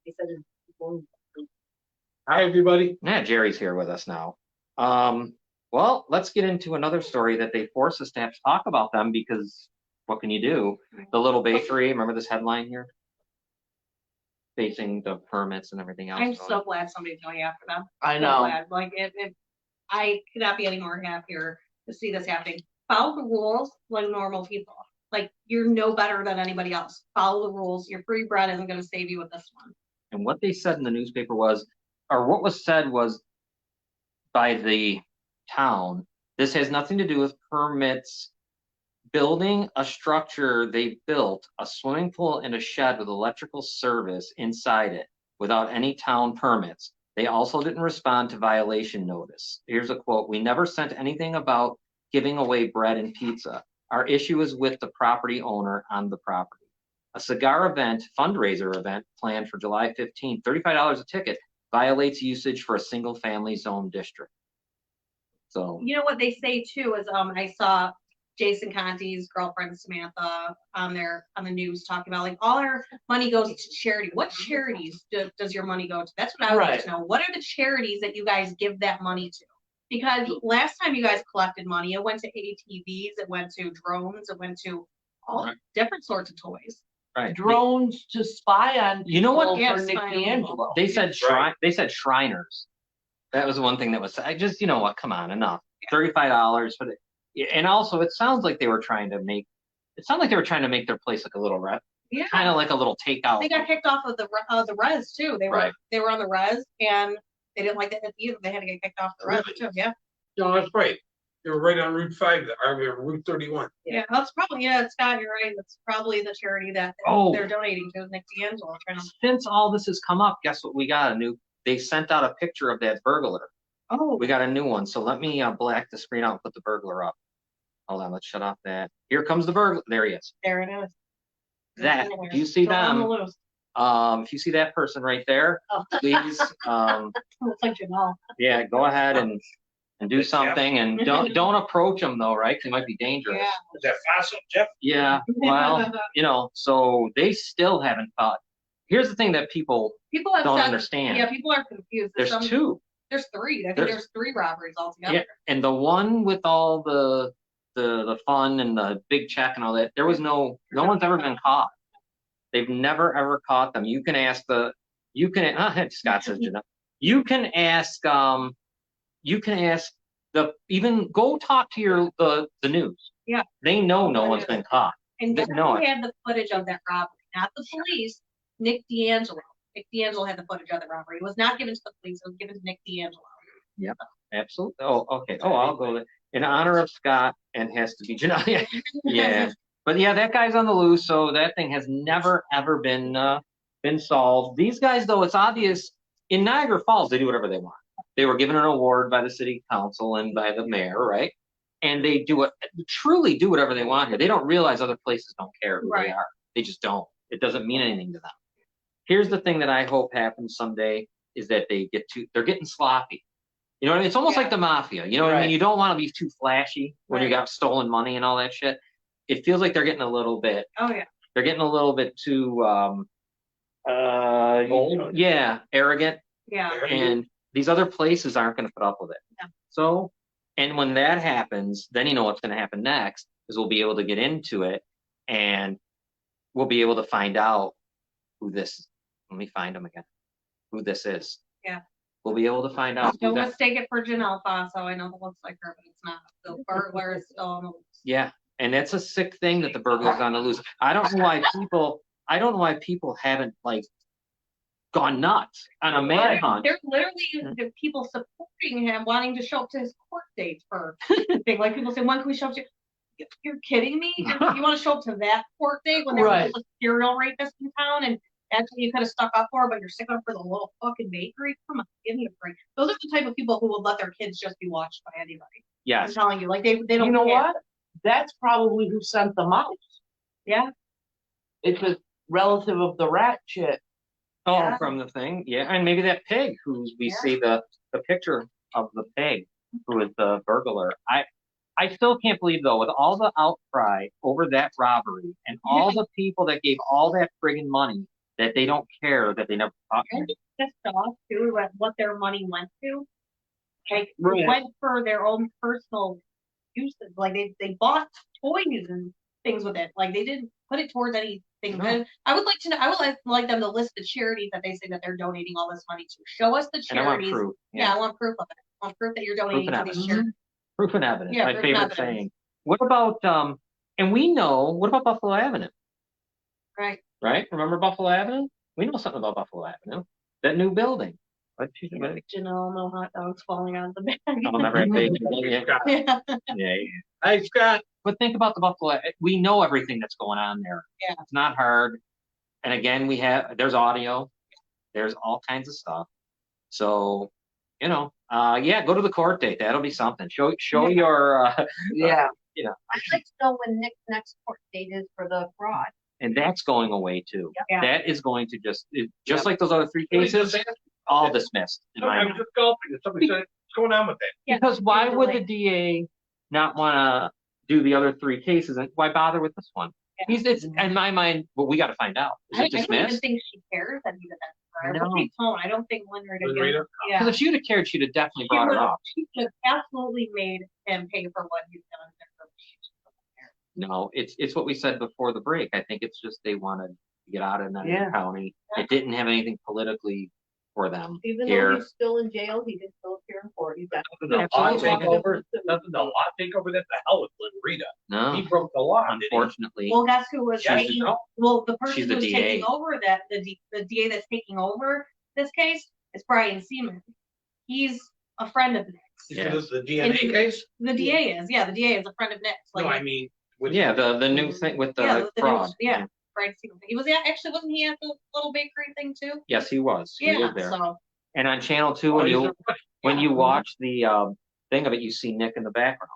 D: He said it's going.
H: Hi, everybody.
A: Yeah, Jerry's here with us now. Well, let's get into another story that they force us to have to talk about them because what can you do? The little bakery, remember this headline here? Facing the permits and everything else.
B: I'm so glad somebody's going after them.
C: I
B: So
C: know.
B: glad. Like I could not be any more happier to see this happening. Follow the rules like normal people. Like you're no better than anybody else. Follow the rules. Your free bread isn't going to save you with this one.
A: And what they said in the newspaper was, or what was said was by the town, this has nothing to do with permits. Building a structure they built, a swimming pool and a shed with electrical service inside it without any town permits. They also didn't respond to violation notice. Here's a quote: "We never sent anything about giving away bread and pizza. Our issue is with the property owner on the property. A cigar event, fundraiser event planned for July 15th, $35 a ticket, violates usage for a single family zone district." So,
B: You know what they say too is I saw Jason Conti's girlfriend Samantha on the news talking about like all our money goes to charity. What charities does your money go to? That's what I would like to know. What are the charities that you guys give that money to? Because last time you guys collected money, it went to ATVs, it went to drones, it went to all different sorts of toys.
A: right.
C: Drones to spy on
A: You know what?
C: people
B: Yeah,
C: for Nick
B: spy on
C: D'Angelo.
A: They said they said Shriners. That was the one thing that was. I just, you know what? Come on, enough. $35 for the. And also, it sounds like they were trying to make. It sounded like they were trying to make their place like a little
B: Yeah.
A: kind of like a little takeout.
B: They got kicked off of the res too. They were on the res and they didn't like that either. They had to get kicked off the res too. Yeah.
H: No, that's right. They were right on Route 5, or Route 31.
B: Yeah. That's probably Scott, you're right. That's probably the charity that
A: Oh.
B: they're donating to, Nick D'Angelo.
A: Since all this has come up, guess what? We got a new. They sent out a picture of that burglar.
B: Oh.
A: We got a new one. So let me black the screen out and put the burglar up. Hold on, let's shut off that. Here comes the burglar. There he is.
B: There it is.
A: That, if you see
B: Still on the
A: them,
B: loose.
A: if you see that person right there,
B: Oh.
A: please,
B: Looks like Janelle.
A: yeah, go ahead and do something, and don't approach them though, right? 'Cause they might be dangerous.
B: Yeah.
H: Is that fossil, Jeff?
A: Yeah, well, you know, so they still haven't caught. Here's the thing that people
B: People have
A: don't
B: said,
A: understand.
B: yeah, people are confused.
A: There's two.
B: There's three. I think
A: There's-
B: there's 3 robberies altogether.
A: Yeah, and the one with all the fun and the big check and all that, there was no one's ever been caught. They've never ever caught them. You can ask Scott says Janelle. You can ask even go talk to the news.
B: Yeah.
A: They know no one's been caught.
B: And
A: They
B: guess
A: know
B: who
A: it.
B: had the footage of that robbery? Not the police. Nick D'Angelo. Nick D'Angelo had the footage of the robbery. It was not given to the police. It was given to Nick D'Angelo.
A: Absolutely. Oh, okay. Oh, I'll go there. In honor of Scott and has to be Janelle. Yeah. But yeah, that guy's on the loose, so that thing has never ever been solved. These guys, though, it's obvious in Niagara Falls, they do whatever they want. They were given an award by the city council and by the mayor, right? And they truly do whatever they want here. They don't realize other places don't care who they are. They just don't. It doesn't mean anything to them. Here's the thing that I hope happens someday is that they're getting sloppy. You know what I mean? It's almost like the mafia. You know what I mean? You don't want to be too flashy when you got stolen money and all that shit. It feels like they're getting a little bit.
B: Oh yeah.
A: They're getting a little bit too arrogant.
B: Yeah.
A: And these other places aren't going to put up with it.
B: Yeah.
A: So, and when that happens, then you know what's going to happen next is we'll be able to get into it and we'll be able to find out who this. Let me find them again. Who this is.
B: Yeah.
A: We'll be able to find out.
B: Don't mistake it for Janelle Fosso. I know that looks like her, but it's not. The burglar is still on the loose.
A: Yeah, and that's a sick thing that the burglar's on the loose. I don't know why people haven't like gone nuts on a manhunt.
B: There's literally the people supporting him, wanting to show up to his court dates for thing. Like people say, when can we show up to? You're kidding me? You want to show up to that court date when there's
C: Right.
B: a serial rapist in town, and that's what you could have stuck up for, but you're sticking up for the little fucking bakery? Come on, give me a break. Those are the type of people who would let their kids just be watched by anybody. I'm
A: Yes.
B: telling you, like they don't.
C: You know
B: care.
C: what? That's probably who sent them out.
B: Yeah.
C: It's a relative of the rat shit.
A: Oh,
B: Yeah.
A: from the thing, yeah, and maybe that pig who's we
B: Yeah.
A: see the picture of the pig who is the burglar. I still can't believe though, with all the outcry over that robbery and all the people that gave all that friggin' money, that they don't care that they never caught
B: And
A: him.
B: just pissed off too at what their money went to. Like
C: Right.
B: it went for their own personal uses. Like they bought toys and things with it. Like they didn't put it towards anything
A: No.
B: good. I would like to know. I would like them to list the charities that they say that they're donating all this money to. Show us the
A: And I want
B: charities.
A: proof.
B: Yeah, I want proof of it. I want proof that you're donating
A: and
B: to these
A: evidence.
B: charities.
A: Proof and evidence.
B: Yeah,
A: My
B: proof and
A: favorite
B: evidence.
A: saying. What about and we know what about Buffalo Avenue?
B: Right.
A: Right? Remember Buffalo Avenue? We know something about Buffalo Avenue. That new building. What she
B: Yeah, Janelle, no hot dogs falling out of the bag.
A: I'll never have bacon. Yeah.
B: Yeah.
A: Yeah.
H: Hey, Scott,
A: But think about the Buffalo. We know everything that's going on there.
B: Yeah.
A: It's not hard. And again, there's audio, there's all kinds of stuff. So, yeah, go to the court date. That'll be something. Show your,
C: Yeah.
D: I'd like to know when Nick's next court date is for the fraud.
A: and that's going away too.
B: Yeah.
A: That is going to just like those other three cases, all dismissed in my
H: I'm
A: mind.
H: just golfing, and somebody said, what's going on with that?
B: Yeah.
A: Because why would the
B: Like-
A: DA not want to do the other three cases, and why bother with this one?
B: Yeah.
A: It's in my mind. Well, we got to find out. Is
B: I
A: it
B: don't even
A: dismissed?
B: think she cares that he did that. For her.
A: No.
B: She told. I don't think Leonard
H: Was
B: again.
H: Rita?
B: Yeah.
A: Because if she would have cared, she'd have definitely brought it up.
B: She could have absolutely made him pay for what he's done.
A: No, it's what we said before the break. I think it's just they wanted to get out of Nutter
C: Yeah.
A: County. It didn't have anything politically for them
D: Even
A: here.
D: though he's still in jail, he can still appear in court. He's got.
H: Doesn't the law
A: Absolutely.
H: take over? Doesn't the law take over? That's the hell with Lynn Rita.
A: No,
H: He broke the law, didn't he?
A: unfortunately.
B: Well, guess who was
H: Yes,
B: taking?
H: no.
B: Well, the
A: She's
B: person
A: the
B: who's
A: DA.
B: taking over the DA that's taking over this case is Brian Seaman. He's a friend of Nick's.
A: Yeah.
H: This is the DNA
B: And-
H: case?
B: The DA is, yeah, the DA is a friend of Nick's.
H: No, I mean. with-
A: Yeah, the new thing with the
B: Yeah, the new-
A: fraud.
B: yeah. Brian Seaman. He was actually wasn't he at the little bakery thing too?
A: Yes, he was. He
B: Yeah.
A: was there.
B: So
A: And on Channel 2,
H: Oh,
A: when
H: he's
A: you
H: a-
A: when you watch the thing of it, you see Nick in the background.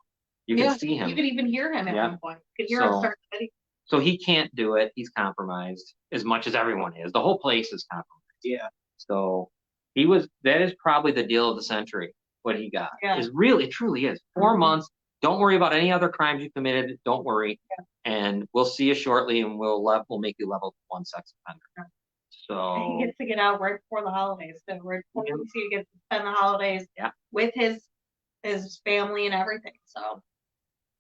A: You can see him.
B: you could even hear him at
A: Yeah.
B: one point. You could hear him
A: So-
B: start the video.
A: So he can't do it. He's compromised as much as everyone is. The whole place is compromised.
H: Yeah.
A: So that is probably the deal of the century, what he got.
B: Yeah.
A: It truly is. 4 months. Don't worry about any other crimes you committed. Don't worry.
B: Yeah.
A: And we'll see you shortly and we'll make you level 1 sex offender.
B: Yeah.
A: So
B: He gets to get out right before the holidays. So right before he gets to spend the holidays
A: Yeah.
B: with his family and everything. So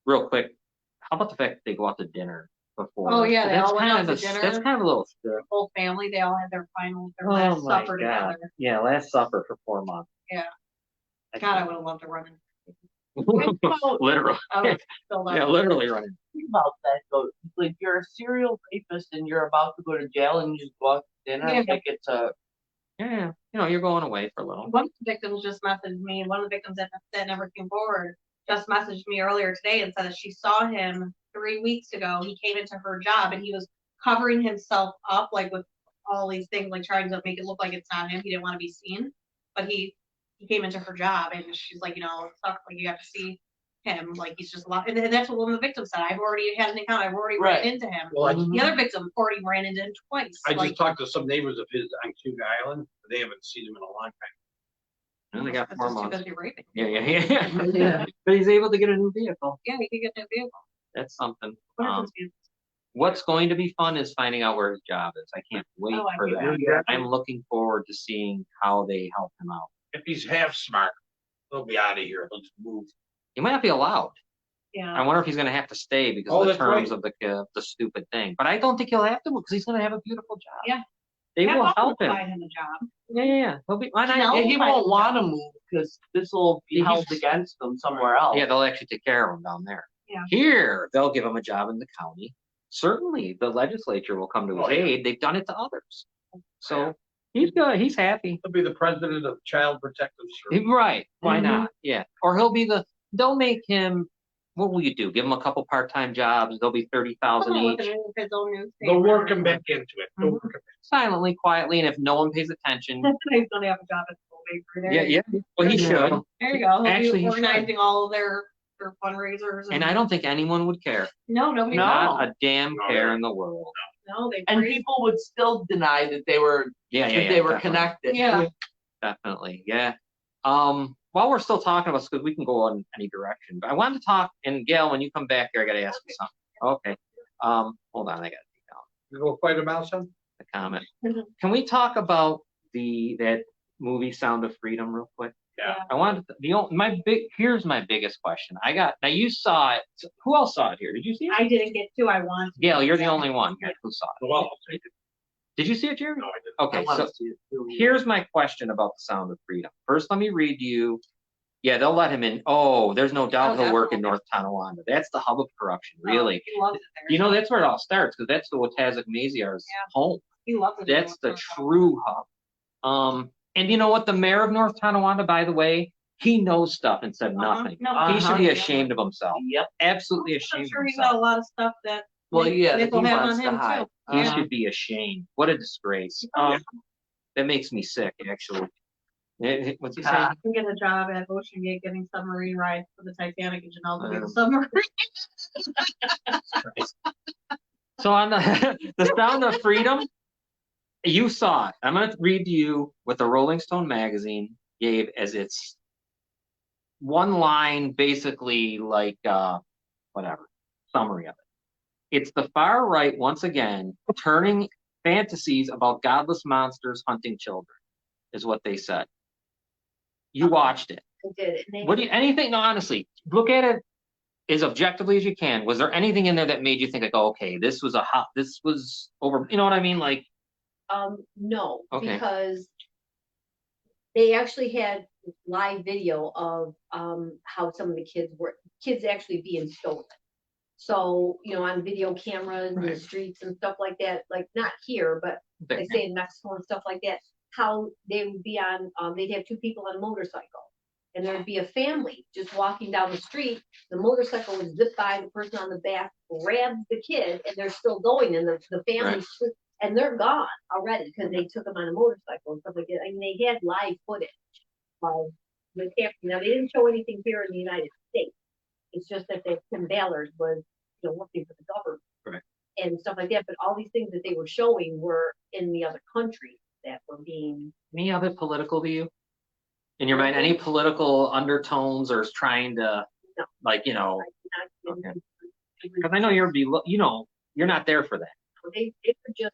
A: real quick, how about the fact that they go out to dinner before?
B: Oh, yeah, they
A: that's
B: all went
A: kind
B: out
A: of
B: to
A: a,
B: dinner.
A: That's kind of a little
B: the whole family, they all had their
A: Oh
B: last
A: my
B: supper
A: God.
B: together.
A: Yeah, last supper for 4 months.
B: Yeah. God, I would have loved to run in.
A: Literally.
B: I would have filled up.
A: Yeah, literally running.
C: Think about that though. Like you're a serial rapist and you're about to go to jail and you just go out to dinner.
B: Yeah.
C: Like it's a
A: Yeah, you're going away for a little.
B: One of the victims just messaged me. One of the victims that never came forward just messaged me earlier today and said that she saw him 3 weeks ago. He came into her job and he was covering himself up like with all these things, like trying to make it look like it's not him. He didn't want to be seen, but he came into her job and she's like, it sucks. Like you have to see him. Like he's just a lot. And that's what one of the victims said. I've already had an encounter. I've already
C: Right.
B: ran into him.
H: Well,
B: The other victim already ran into him twice.
H: I
B: Like,
H: just talked to some neighbors of his on Cube Island. They haven't seen him in a long time.
A: And they got
B: that's
A: 4
B: just too
A: months.
B: busy raping.
A: Yeah.
C: Yeah.
A: But he's able to get a new vehicle.
B: Yeah, he could get a vehicle.
A: That's something.
B: What
A: Um,
B: happens to you?
A: What's going to be fun is finding out where his job is. I can't wait
B: Oh, I
A: for
B: do.
A: that.
H: Yeah.
A: I'm looking forward to seeing how they help him out.
H: If he's half smart, he'll be out of here. He'll just move.
A: He might not be allowed.
B: Yeah.
A: I wonder if he's going to have to stay because
H: Oh,
A: of the
H: that's
A: terms
H: right.
A: of the stupid thing. But I don't think he'll have to because he's going to have a beautiful job.
B: Yeah.
A: They
B: Yeah,
A: will
B: I'll
A: help him.
B: find him a job.
A: Yeah. He'll be. Why not?
B: No.
C: and he
B: Right.
C: won't want to move because this will be
A: He's-
C: held against him somewhere else.
A: Yeah, they'll actually take care of him down there.
B: Yeah.
A: Here, they'll give him a job in the county. Certainly, the legislature will come to his
H: Oh, yeah.
A: aid. They've done it to others. So, He's good. He's happy.
H: He'll be the president of Child Protective Services.
A: Right. Why
C: Mhm.
A: not? Yeah. Or they'll make him, what will you do? Give him a couple part-time jobs. They'll be 30,000
B: Someone
A: each.
B: with his own newspaper.
H: They'll work him back into it. They'll
A: Mhm.
H: work him
A: Silently, quietly, and if no one pays attention,
B: He's gonna have a job at the paper. There
A: yeah,
B: you
A: yeah. Well, he
C: Yeah.
A: should.
B: There you go. He'll
A: Actually, he
B: be
A: should.
B: organizing all of their fundraisers.
A: And I don't think anyone would care.
B: No, nobody.
C: No.
A: Not a damn
H: No.
A: care in the world.
B: No, they.
C: And
B: praise-
C: people would still deny that they were
A: Yeah, yeah,
C: that
A: yeah.
C: they were
A: definitely.
C: connected.
B: Yeah.
A: Definitely, yeah. While we're still talking about, because we can go in any direction, but I wanted to talk. And Gail, when you come back here, I got to ask you something. Okay. Hold on, I got to take down
H: You go fight him out, son?
A: the comment.
B: Mhm.
A: Can we talk about that movie Sound of Freedom real quick?
H: Yeah.
A: I wanted here's my biggest question. Now you saw it. Who else saw it here? Did you see it?
B: I didn't get to. I want. to.
A: Gail, you're the only one here who saw it.
H: Well, I'll take it.
A: Did you see it, Jerry?
H: No, I didn't.
C: I
A: Okay,
C: wanna
A: so
C: see it too.
A: here's my question about the Sound of Freedom. First, let me read you. Yeah, they'll let him in. Oh, there's no doubt
B: Oh,
A: he'll work in
B: definitely.
A: North Tonawanda. That's the hub of corruption, really.
B: He loves it there.
A: You know, that's where it all starts, because that's the Watazik Maziar's
B: Yeah.
A: home.
B: He loves it.
A: That's the true hub. And you know what? The mayor of North Tonawanda, by the way, he knows stuff and said nothing.
B: No,
A: He should be
B: yeah.
A: ashamed of himself.
C: Yep.
A: Absolutely
B: I'm
A: ashamed of
B: sure he's got
A: himself.
B: a lot of stuff that.
C: Well, yeah, that
B: Nick will
C: he
B: have
C: wants
B: on
C: to
B: him,
C: hide.
B: too.
A: He
B: Yeah.
A: should be ashamed. What a disgrace. That makes me sick, actually. What's he saying?
C: Ah.
B: Can get a job at Ocean Gate getting submarine rides for the Titanic and Janelle will be the
A: Um,
B: submarine.
A: So on the Sound of Freedom, you saw it. I'm going to read to you what the Rolling Stone magazine gave as its one line, basically like whatever summary of it. It's the far right once again turning fantasies about godless monsters hunting children, is what they said. You watched it.
D: I did. And they,
A: What do you anything? No, honestly, look at it as objectively as you can. Was there anything in there that made you think like, oh, okay, this was over? You know what I mean? Like,
D: no,
A: Okay.
D: because they actually had live video of how some of the kids actually being stolen. So, on video cameras in the
A: Right.
D: streets and stuff like that, like not here, but they say in Mexico and stuff like that, how they would be on, they'd have two people on a motorcycle. And there'd be a family just walking down the street. The motorcycle would zip by, the person on the back grabs the kid, and they're still going. And the family, and they're gone already because they took them on a motorcycle and stuff like that. I mean, they had live footage of what's happening. Now, they didn't show anything here in the United States. It's just that Tim Ballard was, working for the government and stuff like that. But all these things that they were showing were in the other countries that were being.
A: any of it political to you? In your mind, any political undertones or trying to,
D: No.
A: like,
D: Okay.
A: because I know you're not there for that.
D: They were just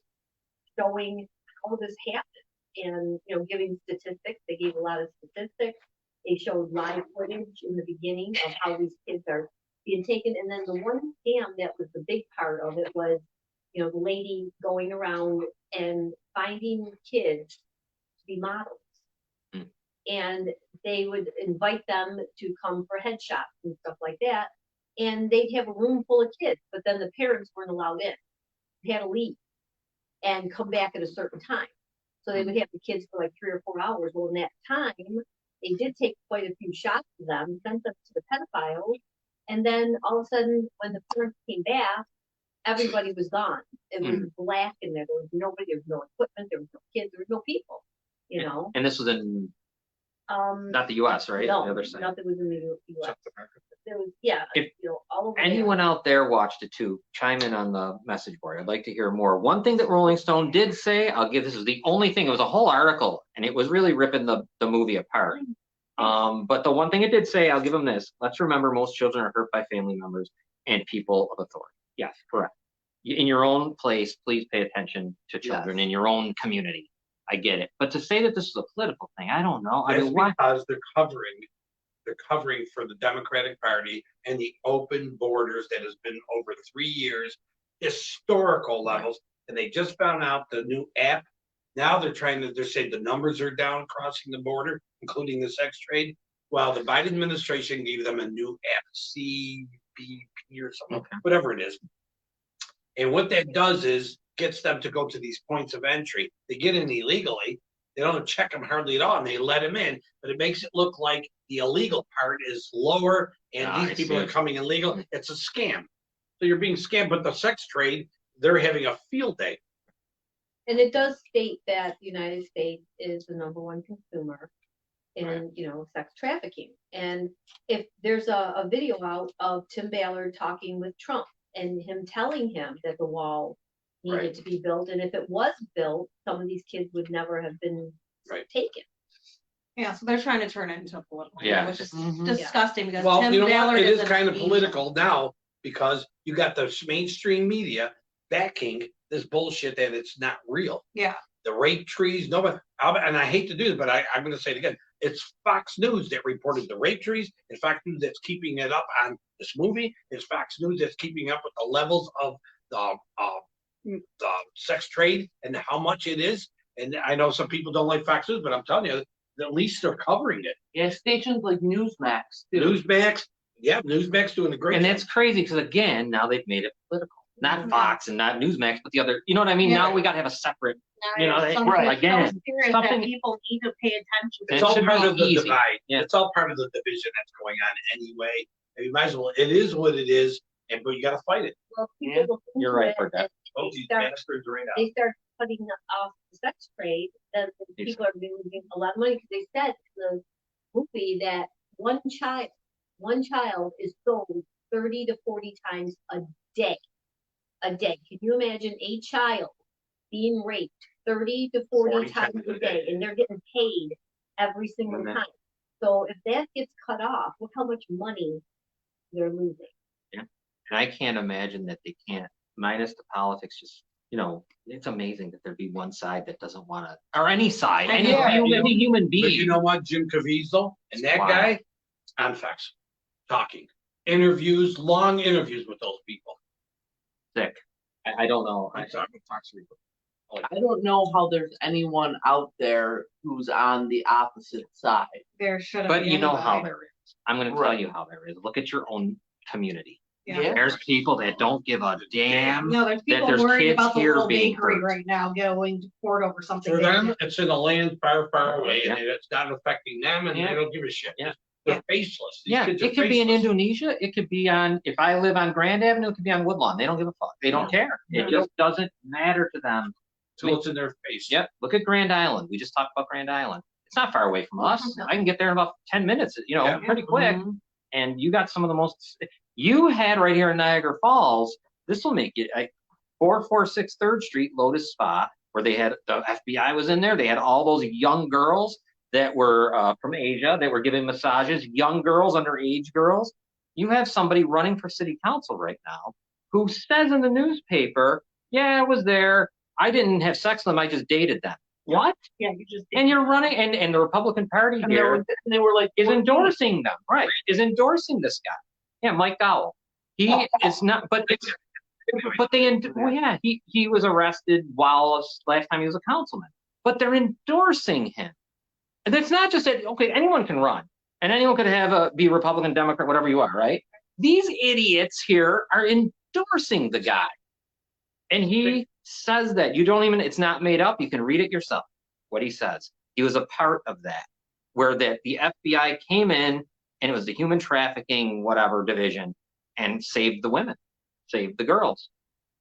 D: showing how this happened and, giving statistics. They gave a lot of statistics. They showed live footage in the beginning of how these kids are being taken. And then the one scam that was the big part of it was, the lady going around and finding kids to be models.
A: Hmm.
D: And they would invite them to come for headshots and stuff like that. And they'd have a room full of kids, but then the parents weren't allowed in. They had to leave and come back at a certain time. So they would have the kids for like 3 or 4 hours. Well, in that time, they did take quite a few shots of them, sent them to the pedophiles. And then all of a sudden, when the parents came back, everybody was gone. It was black in there. There was nobody. There was no equipment. There was no kids. There was no people,
A: And this was in not the U.S., right?
D: No,
A: The other side.
D: nothing was in the U.S. There was,
A: If
D: all over
A: Anyone
D: there.
A: out there watched it too, chime in on the message board. I'd like to hear more. One thing that Rolling Stone did say, this is the only thing, it was a whole article, and it was really ripping the movie apart. But the one thing it did say, I'll give them this. Let's remember most children are hurt by family members and people of authority. Yes, correct. In your own place, please pay attention to children in your own community. I get it. But to say that this is a political thing, I don't know. I
H: That's
A: mean, why?
H: because they're covering for the Democratic Party and the open borders that has been over 3 years, historical levels. And they just found out the new app. Now they're saying the numbers are down crossing the border, including the sex trade. Well, the Biden administration gave them a new app, CBP or something, whatever it is. And what that does is gets them to go to these points of entry. They get in illegally, They don't check him hardly at all, and they let him in. But it makes it look like the illegal part is lower, and
A: Ah,
H: these
A: I
H: people
A: see.
H: are coming in legal. It's a scam. So you're being scammed. But the sex trade, they're having a field day.
D: And it does state that the United States is the #1 consumer in, sex trafficking. And if there's a video out of Tim Ballard talking with Trump and him telling him that the wall needed
H: Right.
D: to be built, and if it was built, some of these kids would never have been
H: Right.
D: taken.
B: Yeah, so they're trying to turn it into a political,
A: Yeah.
B: which is
C: Mhm.
B: disgusting because
H: Well,
B: Tim
H: you know
B: Ballard
H: what? It is
B: an
H: kind of
B: angel.
H: political now because you got the mainstream media backing this bullshit that it's not real.
B: Yeah.
H: The rape trees, nobody, and I hate to do this, but I'm going to say it again. It's Fox News that reported the rape trees. It's Fox News that's keeping it up on this movie. It's Fox News that's keeping up with the levels of the sex trade and how much it is. And I know some people don't like Fox News, but I'm telling you, at least they're covering it.
C: Yeah, stations like Newsmax. too.
H: Newsmax, yeah, Newsmax doing a great
A: And
H: job.
A: that's crazy because again, now they've made it political. Not
B: Mhm.
A: Fox and not Newsmax, but the other. You know what I mean?
B: Yeah.
A: Now we got to have a separate.
B: Now
A: You know,
B: there's
A: they-
B: something
A: right,
B: that's
A: again,
B: so serious
A: something-
B: that people need to pay attention to.
A: It
H: It's all
A: should
H: part
A: be
H: of the
A: easy.
H: divide.
A: Yeah.
H: It's all part of the division that's going on anyway. And you might as well, it is what it is, but you got to fight it.
D: Well, people
C: Yeah,
D: look
A: you're
D: into
A: right,
D: it
A: Brenda.
D: and
H: Oh,
D: they
H: these
D: start
H: bastards right now.
D: they start cutting off the sex trade, then people are losing a lot of money because they said in the movie that one child is sold 30 to 40 times a day. A day. Can you imagine a child being raped 30 to 40 times a day, and they're getting paid every single
A: Mhm.
D: time? So if that gets cut off, look how much money they're losing.
A: And I can't imagine that they can't, minus the politics, just, it's amazing that there'd be one side that doesn't want to, or any side,
B: I
A: any
B: know.
A: human
H: But
A: being.
H: you know what? Jim Caviezel and that
A: Wow.
H: guy on Fox talking. Interviews, long interviews with those people.
A: Sick. I don't know.
H: I'm sorry, Fox News.
C: I don't know how there's anyone out there who's on the opposite side.
B: There shouldn't
A: But
B: be
A: you know how
B: anybody.
A: there is. I'm going to tell you how there is. Look at your own community.
B: Yeah.
A: There's people that don't give a damn.
B: No, there's people
A: there's
B: worried
A: kids
B: about the
A: here
B: little
A: being
B: bakery
A: hurt.
B: right now going to court over something.
H: For
B: they
H: them,
B: did.
H: it's in a land far, far away,
A: Yeah.
H: and it's not affecting them, and
A: Yeah.
H: they don't give a shit.
A: Yeah.
H: They're faceless. These
A: Yeah,
H: kids are
A: it could be in
H: faceless.
A: Indonesia. It could be on, if I live on Grand Avenue, it could be on Woodlawn. They don't give a fuck. They don't care. It just doesn't matter to them.
H: Till it's in their face.
A: Yep. Look at Grand Island. We just talked about Grand Island. It's not far away from us.
B: No.
A: I can get there in about 10 minutes,
H: Yeah.
A: pretty quick.
C: Mhm.
A: And you got some of the most, you had right here in Niagara Falls, this will make it 446 3rd Street Lotus Spa, where they had, the FBI was in there. They had all those young girls that were from Asia that were giving massages, young girls, underage girls. You have somebody running for city council right now who says in the newspaper, yeah, I was there. I didn't have sex with them. I just dated them. What?
B: Yeah, you just.
A: And you're running, and the Republican Party
C: And they
A: here
C: were, they were like,
A: is endorsing them, right? Is endorsing this guy. Yeah, Mike Gowell. He is not, but he was arrested while last time he was a councilman. But they're endorsing him. And it's not just that, okay, anyone can run and anyone could be Republican, Democrat, whatever you are, right? These idiots here are endorsing the guy. And he says that. It's not made up. You can read it yourself, what he says. He was a part of that, where the FBI came in and it was the human trafficking, whatever division, and saved the women, saved the girls.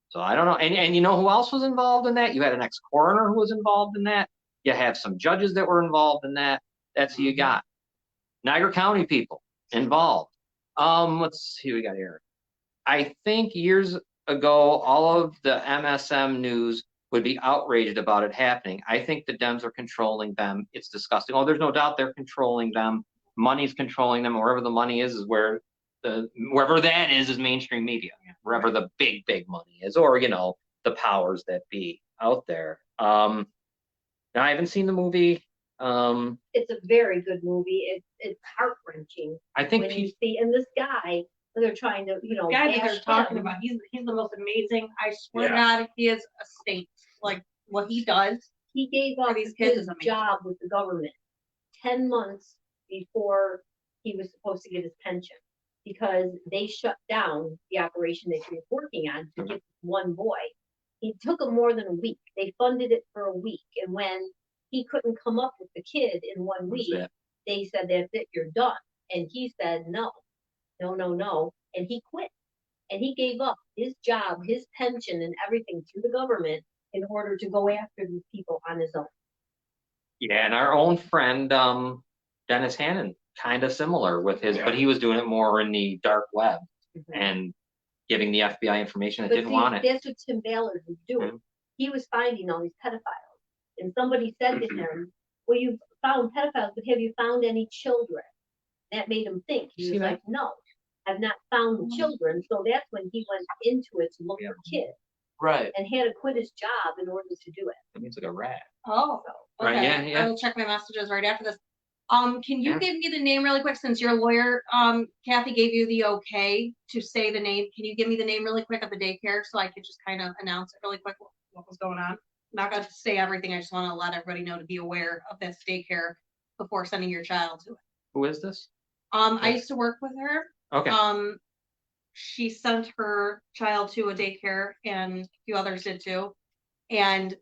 A: So I don't know. And you know who else was involved in that? You had an ex-coroner who was involved in that. You have some judges that were involved in that. That's who you got. Niagara County people involved. Let's see what we got here. I think years ago, all of the MSM news would be outraged about it happening. I think the Dems are controlling them. It's disgusting. Oh, there's no doubt they're controlling them. Money's controlling them. Wherever the money is where wherever that is mainstream media. Wherever the big money is, or the powers that be out there. Now I haven't seen the movie.
D: It's a very good movie. It's heart-wrenching
A: I think
D: when you see, and this guy, they're trying to,
B: The guy that they're
D: bash
B: talking
D: him.
B: about, he's the most amazing. I swear to
H: Yeah.
B: God, he is a saint. Like what he does.
D: He gave
B: For
D: up
B: these kids
D: his
B: is amazing.
D: job with the government 10 months before he was supposed to get his pension because they shut down the operation that he was working on to get one boy. It took him more than a week. They funded it for a week. And when he couldn't come up with the kid in 1
A: What's
D: week.
A: that?
D: They said, that's it, you're done. And he said, no, no, no, no. And he quit. And he gave up his job, his pension, and everything to the government in order to go after these people on his own.
A: Yeah, and our own friend, Dennis Hannon, kind of similar with his, but he was doing it more in the dark web and giving the FBI information that
D: But
A: didn't
D: see,
A: want it.
D: that's what Tim Ballard was doing.
A: Mhm.
D: He was finding all these pedophiles. And somebody said to him, well, you found pedophiles, but have you found any children? That made him think. He
A: See
D: was
A: that?
D: like, no, I've not found the children. So that's when he went into it to look for kids
C: Right.
D: and had to quit his job in order to do it.
A: It means like a rat.
B: Oh,
A: Right,
B: okay.
A: yeah, yeah.
B: I will check my messages right after this. Can you
A: Yeah.
B: give me the name really quick since your lawyer, Kathy gave you the okay to say the name? Can you give me the name really quick of the daycare so I could just kind of announce it really quick what was going on? I'm not going to say everything. I just want to let everybody know to be aware of this daycare before sending your child to it.
A: Who is this?
B: I used to work with her.
A: Okay.
B: She sent her child to a daycare and a few others did too. And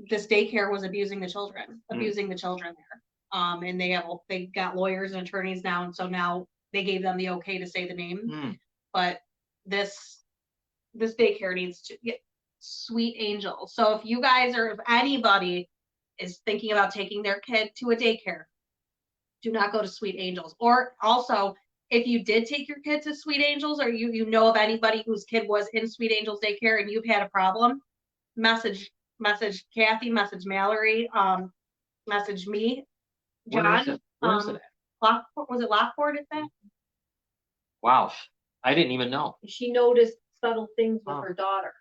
B: this daycare was abusing the children there. And they got lawyers and attorneys now, and so now they gave them the okay to say the name. But this daycare needs to get Sweet Angel. So if you guys or if anybody is thinking about taking their kid to a daycare, do not go to Sweet Angels. Or also, if you did take your kid to Sweet Angels, or you know of anybody whose kid was in Sweet Angels daycare and you've had a problem, message Kathy, message Mallory, message me,
A: Where is
B: John.
A: it? Where is it at?
B: Lockport, was it Lockport? Is that?
A: Wow. I didn't even know.
D: She noticed subtle things with
A: Oh.
D: her daughter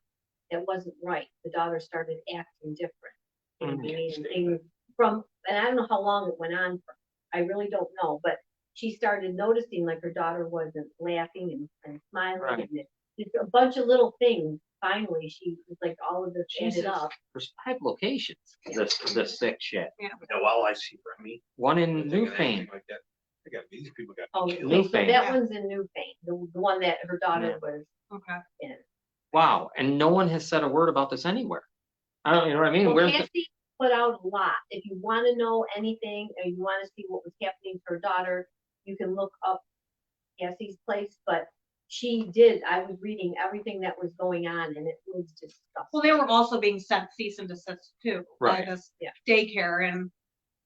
D: that wasn't right. The daughter started acting different. And things from, and I don't know how long it went on for. I really don't know, but she started noticing like her daughter wasn't laughing and smiling.
A: Right.
D: And just a bunch of little things. Finally, she was like, all of this added up.
A: There's 5 locations. This sick shit.
H: Well, I see, Remy.
A: One in Newfane.
H: Like that. They got, these people got
D: Oh,
H: killed.
D: okay, so
A: Newfane.
D: that one's in Newfane, the one that her daughter was
B: Okay.
D: in.
A: Wow. And no one has said a word about this anywhere. I don't, you know what I mean?
D: Well,
A: Where's the,
D: Cassie put out a lot. If you want to know anything or you want to see what was happening to her daughter, you can look up Cassie's place. But she did. I was reading everything that was going on, and it was disgusting.
B: Well, they were also being sent cease and desist too
A: Right.
B: by this
D: Yeah.
B: daycare, and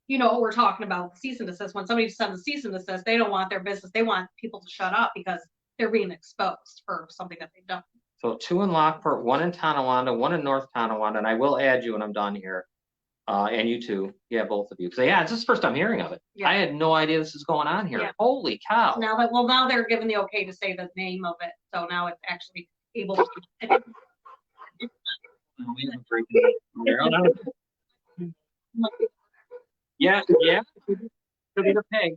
B: you know what we're talking about, cease and desist. When somebody sends a cease and desist, they don't want their business. They want people to shut up because they're being exposed for something that they've done.
A: so 2 in Lockport, 1 in Tonawanda, 1 in North Tonawanda, and I will add you when I'm done here. And you too. Yeah, both of you. So yeah, this is the first time hearing of it.
B: Yeah.
A: I had no idea this is going on here.
B: Yeah.
A: Holy cow.
B: Now they're given the okay to say the name of it, so now it's actually able to.
A: Yeah. Could be the pig.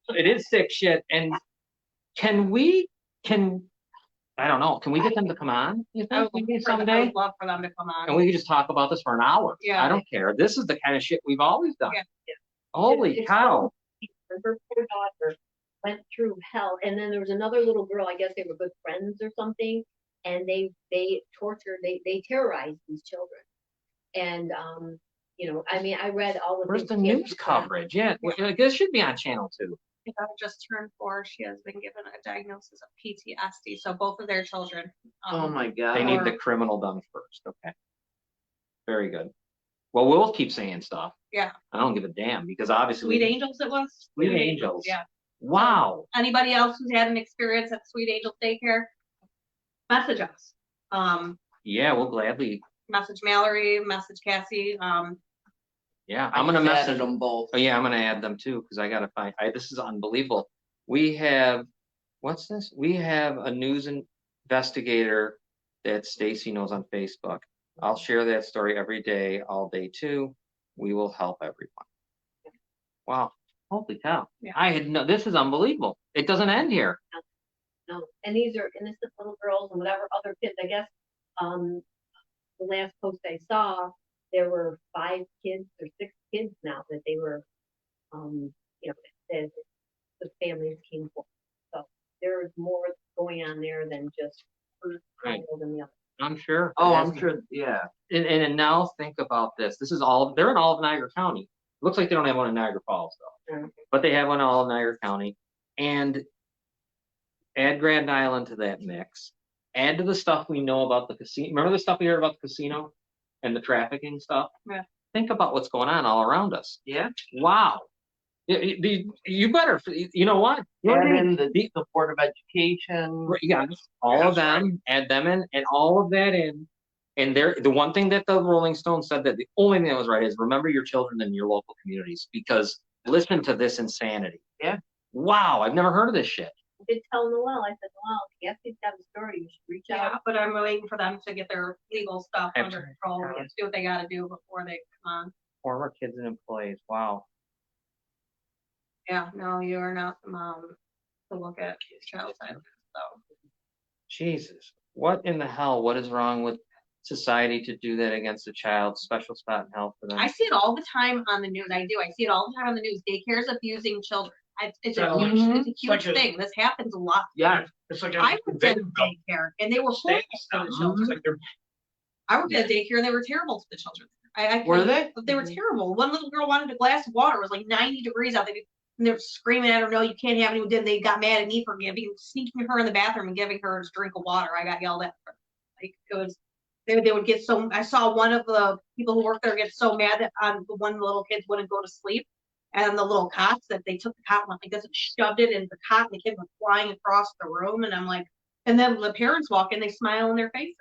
A: It is sick shit. And can I don't know, can we get them to come on? You
B: I
A: think
B: would
A: maybe
B: I
A: someday?
B: would love for them to come on.
A: And we could just talk about this for an hour.
B: Yeah.
A: I don't care. This is the kind of shit we've always done.
B: Yeah.
A: Holy
D: It's
A: cow.
D: her poor daughter went through hell, and then there was another little girl. I guess they were good friends or something, and they tortured, they terrorized these children. And you know, I mean, I read all the
A: Where's
D: things
A: the
D: Kathy
A: news
D: said.
A: coverage? Yeah, like, this should be on channel 2.
B: My daughter just turned 4. She has been given a diagnosis of PTSD. So both of their children.
C: Oh my
A: They
C: God.
A: need the criminal done first. Okay. Very good. Well, we'll keep saying stuff.
B: Yeah.
A: I don't give a damn because obviously.
B: Sweet Angels it was?
A: Sweet Angels.
B: Yeah.
A: Wow.
B: Anybody else who's had an experience at Sweet Angels Daycare, message us.
A: Yeah, we'll gladly.
B: Message Mallory, message Cassie.
A: Yeah,
C: I
A: I'm gonna
C: just
A: message
C: added them both.
A: Oh yeah, I'm gonna add them too because I gotta find. This is unbelievable. We have, what's this? We have a news investigator that Stacy knows on Facebook. I'll share that story every day, all day too. We will help everyone. Wow, holy cow!
B: Yeah.
A: I had no. This is unbelievable. It doesn't end here.
D: No, and these are innocent little girls and whatever other kids. I guess the last post I saw, there were 5 kids or 6 kids now that they were, you know, that the families came for. So there is more going on there than just first
A: Right.
D: child and the other.
A: I'm sure.
C: Oh, I'm sure, yeah.
A: And now think about this. This is all, they're in all of Niagara County. Looks like they don't have one in Niagara Falls though, but they have one in all of Niagara County. And add Grand Island to that mix. Add to the stuff we know about the casino. Remember the stuff we heard about the casino and the trafficking stuff?
B: Yeah.
A: Think about what's going on all around us.
C: Yeah.
A: Wow. You better, you know what?
C: Add in the Board of Education.
A: Yeah, all of them, add them in, and all of that in. And the one thing that the Rolling Stones said, that the only thing that was right is remember your children in your local communities, because listen to this insanity.
C: Yeah.
A: Wow, I've never heard of this shit.
D: I did tell Noel, I said, Noel, if Gatsby's got a story, you should reach
B: Yeah,
D: out.
B: but I'm waiting for them to get their legal stuff under
A: Absolutely.
B: control and do what they gotta do before they come on.
A: Former kids and employees. Wow.
B: Yeah, no, you are not the mom to look at child side, so.
A: Jesus. What in the hell? What is wrong with society to do that against a child? Special spot in health for them.
B: I see it all the time on the news. I do. I see it all the time on the news. Daycares abusing children. It's a huge, it's a huge
H: Like a-
B: thing. This happens a lot.
C: Yeah.
H: It's like
B: I worked at a daycare and they were horrible to the children.
H: It's like they're
B: I worked at a daycare and they were terrible to the children.
C: Were they?
B: They were terrible. One little girl wanted a glass of water. It was like 90 degrees out there. And they're screaming at her, no, you can't have any. Then they got mad at me for sneaking her in the bathroom and giving her a drink of water. I got yelled at. Like it was, they would get so. I saw one of the people who worked there get so mad that the one of the little kids wouldn't go to sleep, and the little cots that they took the cot went like this and shoved it into the cot, and the kid went flying across the room. And I'm like, and then the parents walk in, they smile in their faces.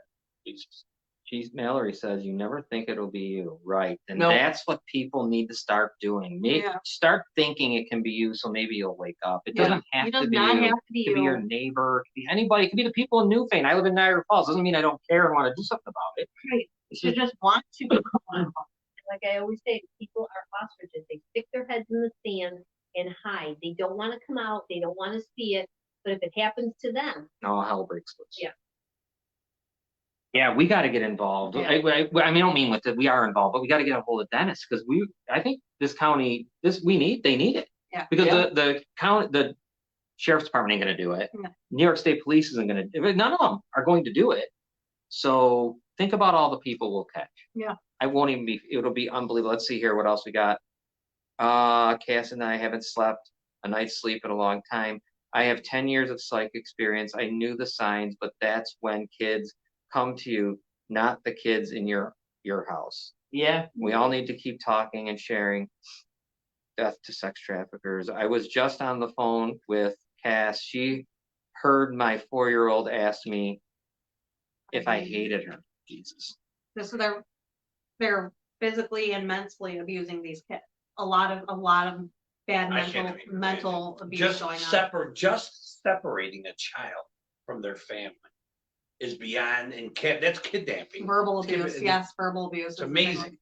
A: Jesus. Mallory says you never think it'll be you, right? And
C: No.
A: that's what people need to start doing.
B: Yeah.
A: Start thinking it can be you, so maybe you'll wake up. It doesn't have
B: It
A: to
B: does
A: be
B: not
A: you.
B: have to be
A: It could be your
B: you.
A: neighbor. It could be anybody. It could be the people in Newfane. I live in Niagara Falls. Doesn't mean I don't care and want to do something about it.
B: Right.
A: It's
B: You
A: just,
B: just want to be
D: Like I always say, people are ostriches. They stick their heads in the sand and hide. They don't want to come out. They don't want to see it. But if it happens to them,
A: no, hell breaks loose.
D: Yeah.
A: Yeah, we got to get involved.
B: Yeah.
A: I mean, I don't mean with it. We are involved, but we got to get a hold of Dennis because I think this county, they need it.
B: Yeah.
A: Because
C: Yeah.
A: the sheriff's department ain't going to do it.
B: Yeah.
A: New York State Police isn't going to. None of them are going to do it. So think about all the people we'll catch.
B: Yeah.
A: I won't even be. It'll be unbelievable. Let's see here. What else we got? Cass and I haven't slept a night's sleep in a long time. I have 10 years of psych experience. I knew the signs, but that's when kids come to you, not the kids in your house.
C: Yeah.
A: We all need to keep talking and sharing. Death to sex traffickers. I was just on the phone with Cass. She heard my 4-year-old ask me if I hated her. Jesus.
B: So they're physically and mentally abusing these kids. A lot of bad
H: I can't even
B: mental abuse
H: just
B: going on.
H: just separating a child from their family is beyond that's kidnapping.
B: Verbal
H: Let's give
B: abuse,
H: it-
B: yes, verbal abuse.
H: It's amazing.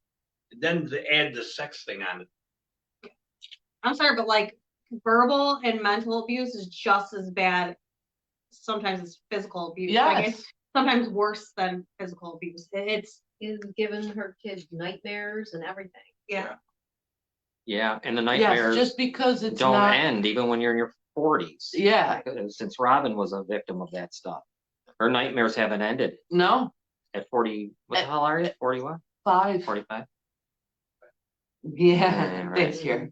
H: Then to add the sex thing on it.
B: I'm sorry, but like verbal and mental abuse is just as bad. Sometimes it's physical abuse. Like,
C: Yes.
B: it's sometimes worse than physical abuse. It's
D: is giving her kids nightmares and everything.
B: yeah.
A: Yeah, and the
C: Yes,
A: nightmares
C: just because it's
A: don't
C: not.
A: end even when you're in your 40s.
C: Yeah.
A: Since Robin was a victim of that stuff, her nightmares haven't ended
C: No.
A: at 40. What the hell are you? 41?
C: 5.
A: 45?
C: Yeah.
A: Yeah, right.
C: Thanks, Gary.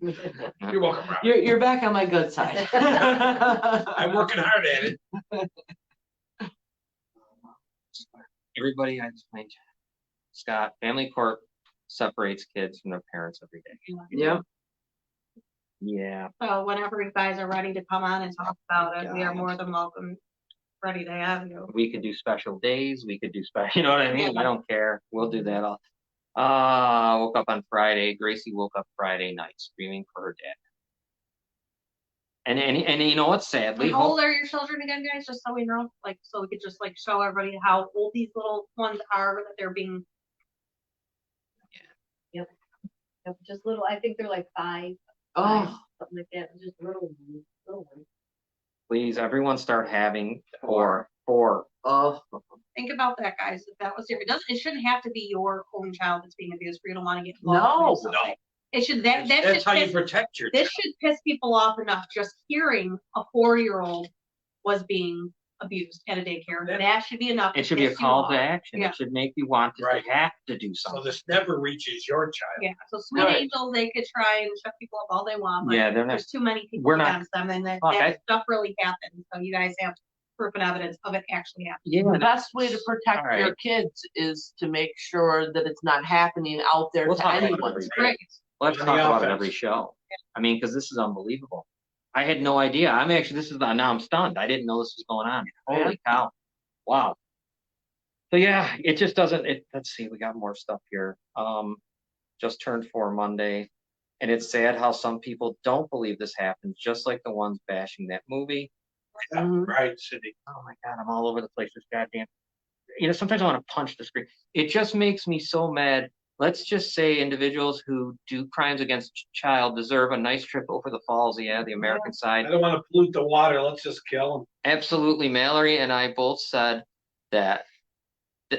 H: You're welcome, Rob.
C: You're back on my good side.
H: I'm working hard at it.
A: Everybody I explained, Scott, family court separates kids from their parents every day.
C: Yeah.
A: Yeah.
B: So whenever you guys are ready to come on and talk about it, we are
A: God.
B: more than welcome, ready to have you.
A: We could do special days. We could do special, you know what I mean?
B: Yeah.
A: I don't care. We'll do that. Woke up on Friday. Gracie woke up Friday night screaming for her dad. And you know what? Sadly,
B: How old are your children again, guys? Just so we know, like, so we could just like show everybody how old these little ones are that they're being.
D: Yep, just little. I think they're like 5,
C: Oh.
D: something like that. Just little ones.
A: please, everyone start having four.
C: Oh.
B: Think about that, guys. If that was it shouldn't have to be your own child that's being abused for you to want to get involved.
C: No.
B: with something. It should that
H: That's
B: should
H: how you
B: piss,
H: protect your
B: this
H: child.
B: should piss people off enough just hearing a 4-year-old was being abused at a daycare. That should be enough.
A: It should be a
B: piss you
A: call
B: off.
A: to action.
B: Yeah.
A: It should make you want to
H: Right.
A: have to do
H: So
A: something.
H: this never reaches your child.
B: Yeah, so Sweet
C: Right.
B: Angel, they could try and shut people up all they want, but
A: Yeah, they're not.
B: there's too many people
A: We're not-
B: against them, and that
A: Fuck,
B: stuff really happened, so you guys have proof and evidence of it actually happening.
A: Yeah,
C: The best way to protect
A: All right.
C: your kids is to make sure that it's not happening out there
A: We'll
C: to
A: talk about it
C: anyone.
A: every
B: Great.
A: let's
H: On
A: talk
H: the
A: about it
H: offense.
A: every show. I mean, because this is unbelievable. I had no idea. Now I'm stunned. I didn't know this was going on. Holy cow. Wow. So yeah, it just doesn't, let's see, we got more stuff here. Just turned 4 Monday. And it's sad how some people don't believe this happens, just like the ones bashing that movie.
C: Mhm.
H: Right, Cindy.
A: Oh my God, I'm all over the place. This goddamn, sometimes I want to punch the screen. It just makes me so mad. Let's just say individuals who do crimes against child deserve a nice trip over the falls. Yeah, the American side.
H: I don't want to pollute the water. Let's just kill them.
A: Absolutely. Mallory and I both said that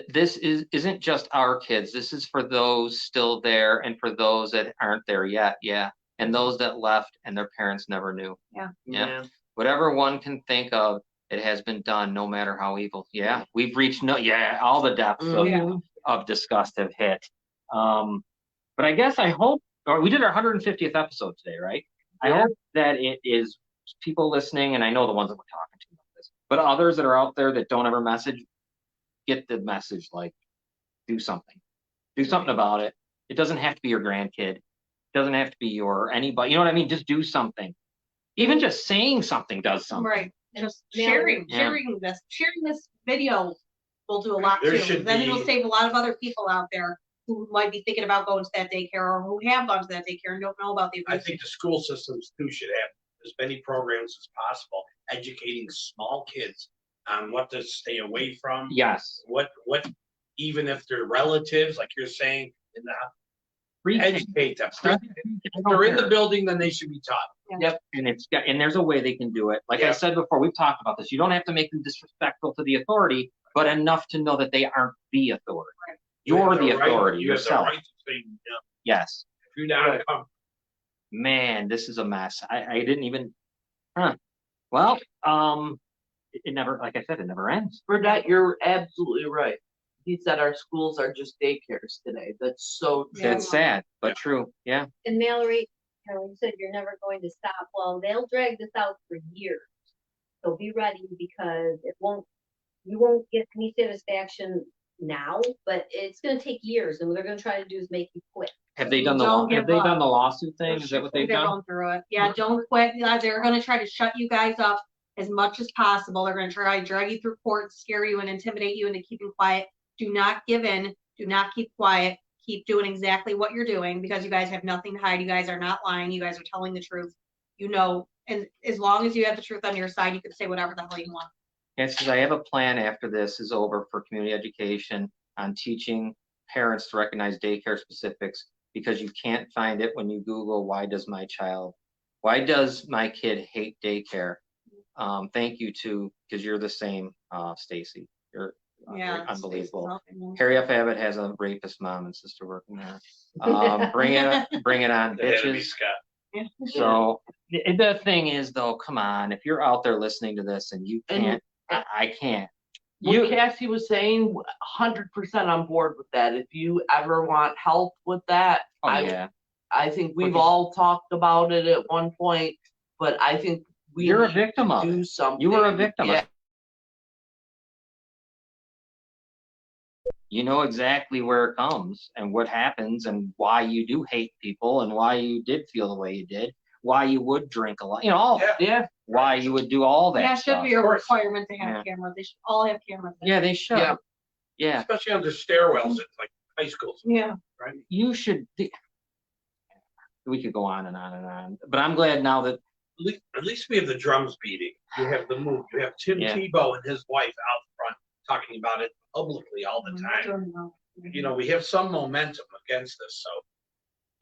A: this isn't just our kids. This is for those still there and for those that aren't there yet. Yeah. And those that left and their parents never knew. Yeah. Whatever one can think of, it has been done, no matter how evil. Yeah. We've reached all the depths
C: Mhm.
A: of disgust have hit. But I guess we did our 150th episode today, right? I
C: Yeah.
A: hope that it is people listening, and I know the ones that we're talking to about this, but others that are out there that don't ever message, get the message, like, do something. Do something about it. It doesn't have to be your grandkid. It doesn't have to be anybody. You know what I mean? Just do something. Even just saying something does something.
B: Right, just
D: Yeah.
B: sharing
A: Yeah.
B: this video will do a lot
H: There
B: too.
H: should
B: Then it'll
H: be-
B: save a lot of other people out there who might be thinking about going to that daycare or who have gone to that daycare and don't know about the
H: I
B: abuse.
H: think the school systems too should have as many programs as possible, educating small kids on what to stay away from.
A: Yes.
H: What, even if they're relatives, like you're saying, in the
A: Free
H: educate them.
A: I
H: If
A: don't
H: they're in the
A: care.
H: building, then they should be taught.
A: And there's a way they can do it. Like I
H: Yeah.
A: said before, we've talked about this. You don't have to make them disrespectful to the authority, but enough to know that they aren't the authority.
B: Right.
H: You
A: You're
H: have
A: the
H: right-
A: authority
H: you have the
A: yourself.
H: right to say, no.
A: Yes.
H: If you're not uncomfortable,
A: Man, this is a mess. I didn't even. Well, it never, like I said, it never ends.
C: Burdette, you're absolutely right. He said our schools are just daycares today. That's so true.
A: That's sad, but true. Yeah.
D: And Mallory, you said you're never going to stop. Well, they'll drag this out for years. So be ready because you won't get any satisfaction now, but it's gonna take years and what they're gonna try to do is make you quit.
A: Have they done the
B: Don't give up.
A: lawsuit thing? Is that what they've
B: They're
A: done?
B: going through it. Yeah, don't quit. Yeah, they're gonna try to shut you guys up as much as possible. They're gonna try to drag you through court, scare you and intimidate you into keeping quiet. Do not give in. Do not keep quiet. Keep doing exactly what you're doing because you guys have nothing to hide. You guys are not lying. You guys are telling the truth. And as long as you have the truth on your side, you can say whatever the hell you want.
A: It says, I have a plan after this is over for community education on teaching parents to recognize daycare specifics because you can't find it when you Google, why does my kid hate daycare? Thank you because you're the same, Stacy. You're
B: Yeah.
A: unbelievable.
B: It's-
A: Harry F. Abbott has a rapist mom and sister working there. Bring it on,
H: it had to be
A: bitches.
H: Scott.
A: So the thing is, though, come on, if you're out there listening to this and you can't, I can't.
C: What Cassie was saying, 100% on board with that. If you ever want help with that,
A: Oh, yeah.
C: I think we've
A: Okay.
C: all talked about it at one point, but I think
A: You're a
C: need
A: victim
C: to
A: of
C: do
A: it.
C: something.
A: You were a victim of
C: Yeah.
A: it. You know exactly where it comes and what happens and why you do hate people and why you did feel the way you did, why you would drink a lot, all
H: Yeah.
C: Yeah.
A: why you would do all that
B: Yeah, it should
A: stuff.
B: be a
H: Of course.
B: requirement to have cameras. They should all have cameras.
A: Yeah, they should.
C: Yeah.
A: Yeah.
H: Especially under stairwells at like high schools,
B: Yeah.
H: right?
A: You should. We could go on and on and on, but I'm glad now that
H: At least we have the drums beating. You have the move. You have Tim
A: Yeah.
H: Tebow and his wife out front talking about it publicly all the time. We have some momentum against this. So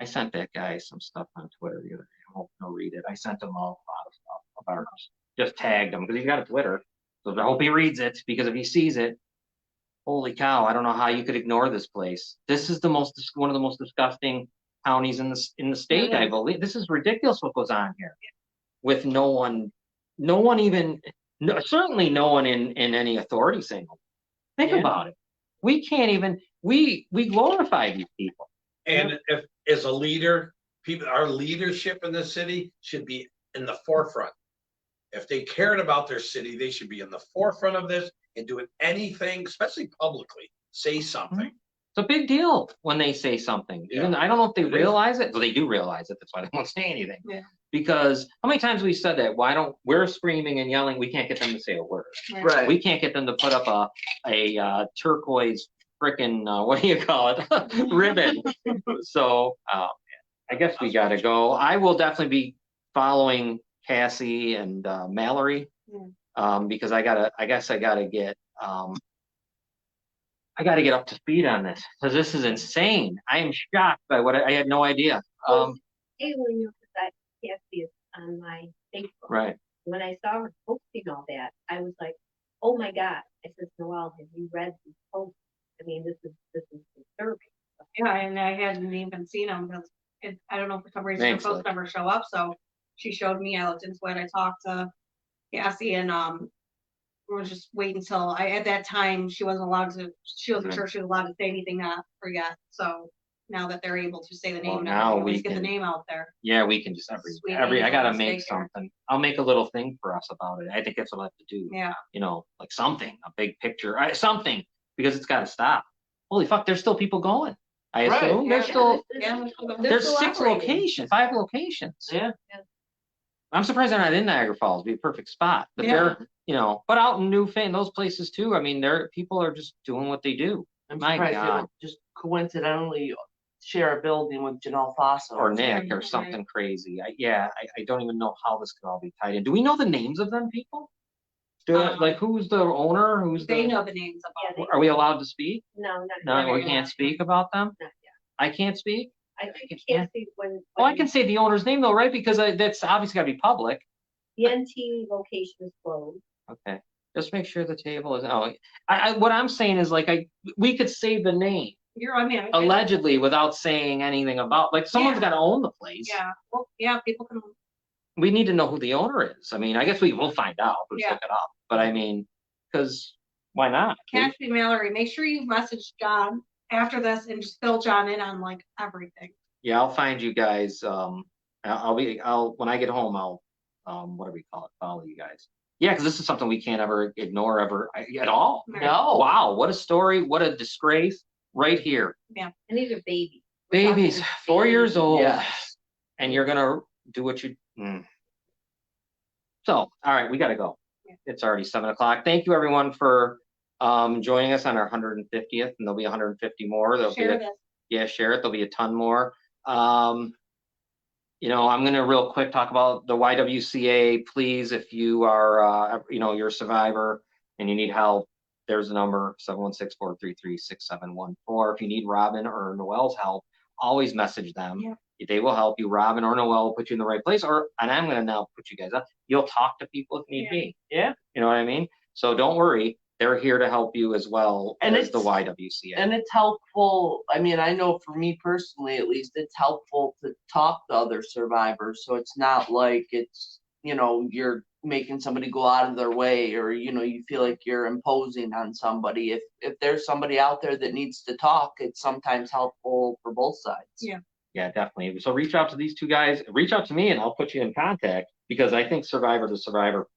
A: I sent that guy some stuff on Twitter the other day. I hope he'll read it. I sent him a lot of stuff about just tagged him because he's got a Twitter. So I hope he reads it because if he sees it, holy cow, I don't know how you could ignore this place. This is one of the most disgusting counties in the state, I believe. This is ridiculous what goes on here. With no one even No, certainly no one in any authority saying, think
C: Yeah.
A: about it. We can't even, we glorify these people.
H: And if, as a leader, our leadership in the city should be in the forefront. If they cared about their city, they should be in the forefront of this and doing anything, especially publicly, say something.
A: It's a big deal when they say something. Even I don't know if they
H: It is.
A: realize it. Well, they do realize it. That's why they won't say anything.
B: Yeah.
A: Because how many times we said that? Why don't we're screaming and yelling? We can't get them to say a word.
C: Right.
A: We can't get them to put up a turquoise frickin' what do you call it ribbon. So I guess we got to go. I will definitely be following Cassie and Mallory because I guess I gotta get up to speed on this because this is insane. I am shocked by what I had no idea.
D: Hey, when you that Cassie is on my Facebook.
A: Right.
D: When I saw her posting all that, I was like, oh my God. I said, Noelle, have you read these posts? I mean, this is disturbing.
B: Yeah, and I hadn't even seen them because I don't know, for some reason her
A: Thanks,
B: posts
A: Liz.
B: never show up. So she showed me. I looked into it. I talked to Cassie and we were just waiting until at that time she wasn't
A: Right.
B: sure she was allowed to say anything for yet. So now that they're able to say the name,
A: Well,
B: now
A: now
B: we always
A: we
B: get the
A: can-
B: name out there.
A: Yeah, we can just
B: Sweet
A: I gotta
B: Angels
A: make
B: Daycare.
A: something. I'll make a little thing for us about it. I think that's what I have to do.
B: Yeah.
A: You know, like something, a big picture, something, because it's got to stop. Holy fuck, there's still people going. I
C: Right,
A: assume
B: yeah.
A: there's still
B: Yeah,
A: there's
D: still
A: 6
D: operating.
A: locations, 5 locations.
C: Yeah.
A: I'm surprised they're not in Niagara Falls. It'd be a perfect spot. But
B: Yeah.
A: they're, but out in Newfane, those places too. I mean, people are just doing what they do.
C: I'm
A: My
C: surprised they
A: God.
C: don't just coincidentally share a building with Janelle Fossa.
A: Or Nick
B: Yeah,
A: or something crazy. I don't even know how this could all be tied in. Do we know the names of them people? Like who's the owner?
B: They know the names of all.
A: Are we allowed to speak?
D: No,
A: No,
D: not
A: we
D: yet.
A: can't speak about them.
D: Not yet.
A: I can't speak.
D: I think
A: Yeah.
D: Cassie, when
A: Oh, I can say the owner's name though, right? Because that's obviously got to be public.
D: the NT location is closed.
A: Okay. Just make sure the table is. Oh, what I'm saying is like we could say the name allegedly without saying anything about. Like someone's
B: Yeah.
A: got to own the place.
B: Yeah. Well, yeah, people can.
A: We need to know who the owner is. I mean, I guess we will find out. Let's
B: Yeah.
A: look it up. But I mean, because why not?
B: Cassie, Mallory, make sure you message John after this and just fill John in on like everything.
A: Yeah, I'll find you guys. I'll when I get home, I'll what do we call it? Follow you guys. Yeah, because this is something we can't ever ignore at all.
C: No.
A: Wow, what a story! What a disgrace! Right here,
B: Yeah.
D: And these are babies. We're talking
A: babies, 4 years old,
C: Yes.
A: and you're gonna do what you. So, all right, we gotta go.
B: Yeah.
A: It's already 7 o'clock. Thank you, everyone, for joining us on our 150th, and there'll be 150 more.
B: Share this.
A: Yeah, share it. There'll be a ton more. I'm going to real quick talk about the YWCA. Please, if you are, you're a survivor and you need help, there's a number, 716-433-6714. If you need Robin or Noelle's help, always message them.
B: Yeah.
A: They will help you. Robin or Noelle will put you in the right place, and I'm going to now put you guys up. You'll talk to people if need be.
C: Yeah.
A: You know what I mean? So don't worry. They're here to help you as well
C: And
A: as the
C: it's-
A: YWCA.
C: And it's helpful. I mean, I know for me personally, at least, it's helpful to talk to other survivors. So it's not like it's, you're making somebody go out of their way or, you feel like you're imposing on somebody. If there's somebody out there that needs to talk, it's sometimes helpful for both sides.
B: Yeah.
A: Yeah, definitely. So reach out to these two guys, reach out to me, and I'll put you in contact because I think survivor to survivor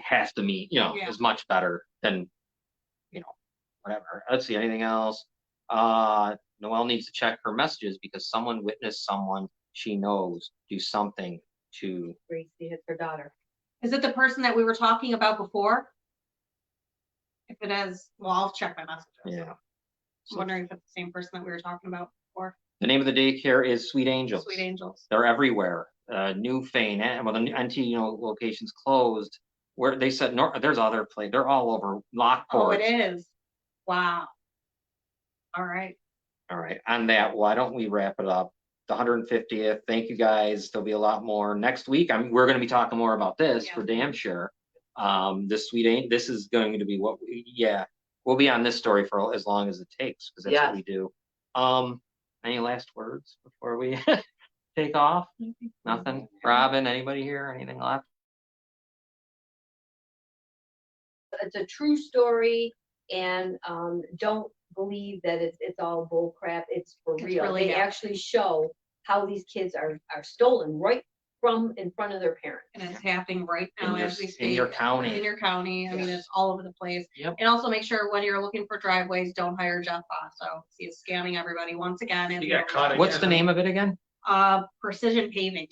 A: has to meet, is much better than, whatever. Let's see, anything else? Noelle needs to check her messages because someone witnessed someone she knows do something to.
D: Gracie, it's her daughter.
B: Is it the person that we were talking about before? If it is, well, I'll check my messages.
A: Yeah.
B: I'm wondering if it's the same person that we were talking about before.
A: The name of the daycare is Sweet Angels.
B: Sweet Angels.
A: They're everywhere. Newfane, well, the NT, location's closed. Where they said there's other places. They're all over Lockport.
B: Oh, it is. Wow. All right.
A: All right. On that, why don't we wrap it up? The 150th. Thank you guys. There'll be a lot more next week. We're going to be talking more about this for damn sure. This is going to be we'll be on this story for as long as it takes because that's what we do. Any last words before we take off? Nothing. Robin, anybody here? Anything left?
D: it's a true story, and don't believe that it's all bull crap. It's for
B: It's
D: real.
B: really
D: They
B: happening.
D: actually show how these kids are stolen right from in front of their parents.
B: And it's happening right now
A: In your,
B: as we
A: in
B: speak.
A: your county.
B: In your county. I mean, it's all over the place.
A: Yep.
B: And also make sure when you're looking for driveways, don't hire Jeff Basso. He's scamming everybody once again.
H: He got caught again.
A: What's the name of it again?
B: Precision Paving.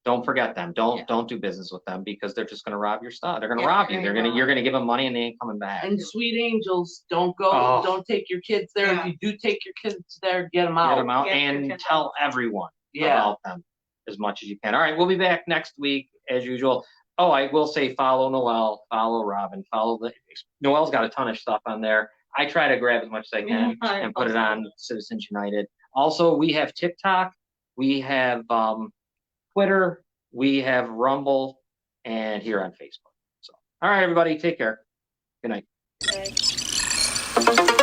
A: Don't forget them.
B: Yeah.
A: Don't do business with them because they're just gonna rob your stuff. They're gonna
B: Yeah,
A: rob you.
B: very well.
A: You're gonna give them money and they ain't coming back.
C: And Sweet Angels, don't go,
A: Oh.
C: don't take your kids there.
B: Yeah.
C: If you do take your kids there, get them
A: Get
C: out.
A: them out
B: Get your
A: and
B: kids
A: tell everyone
C: Yeah.
A: about them as much as you can. All right, we'll be back next week as usual. Oh, I will say follow Noelle, follow Robin, Noelle's got a ton of stuff on there. I try to grab as much as I can
B: Yeah,
A: and put it on Citizens United. Also, we have TikTok, we have Twitter, we have Rumble, and here on Facebook. So, all right, everybody, take care. Good night.
F: Okay.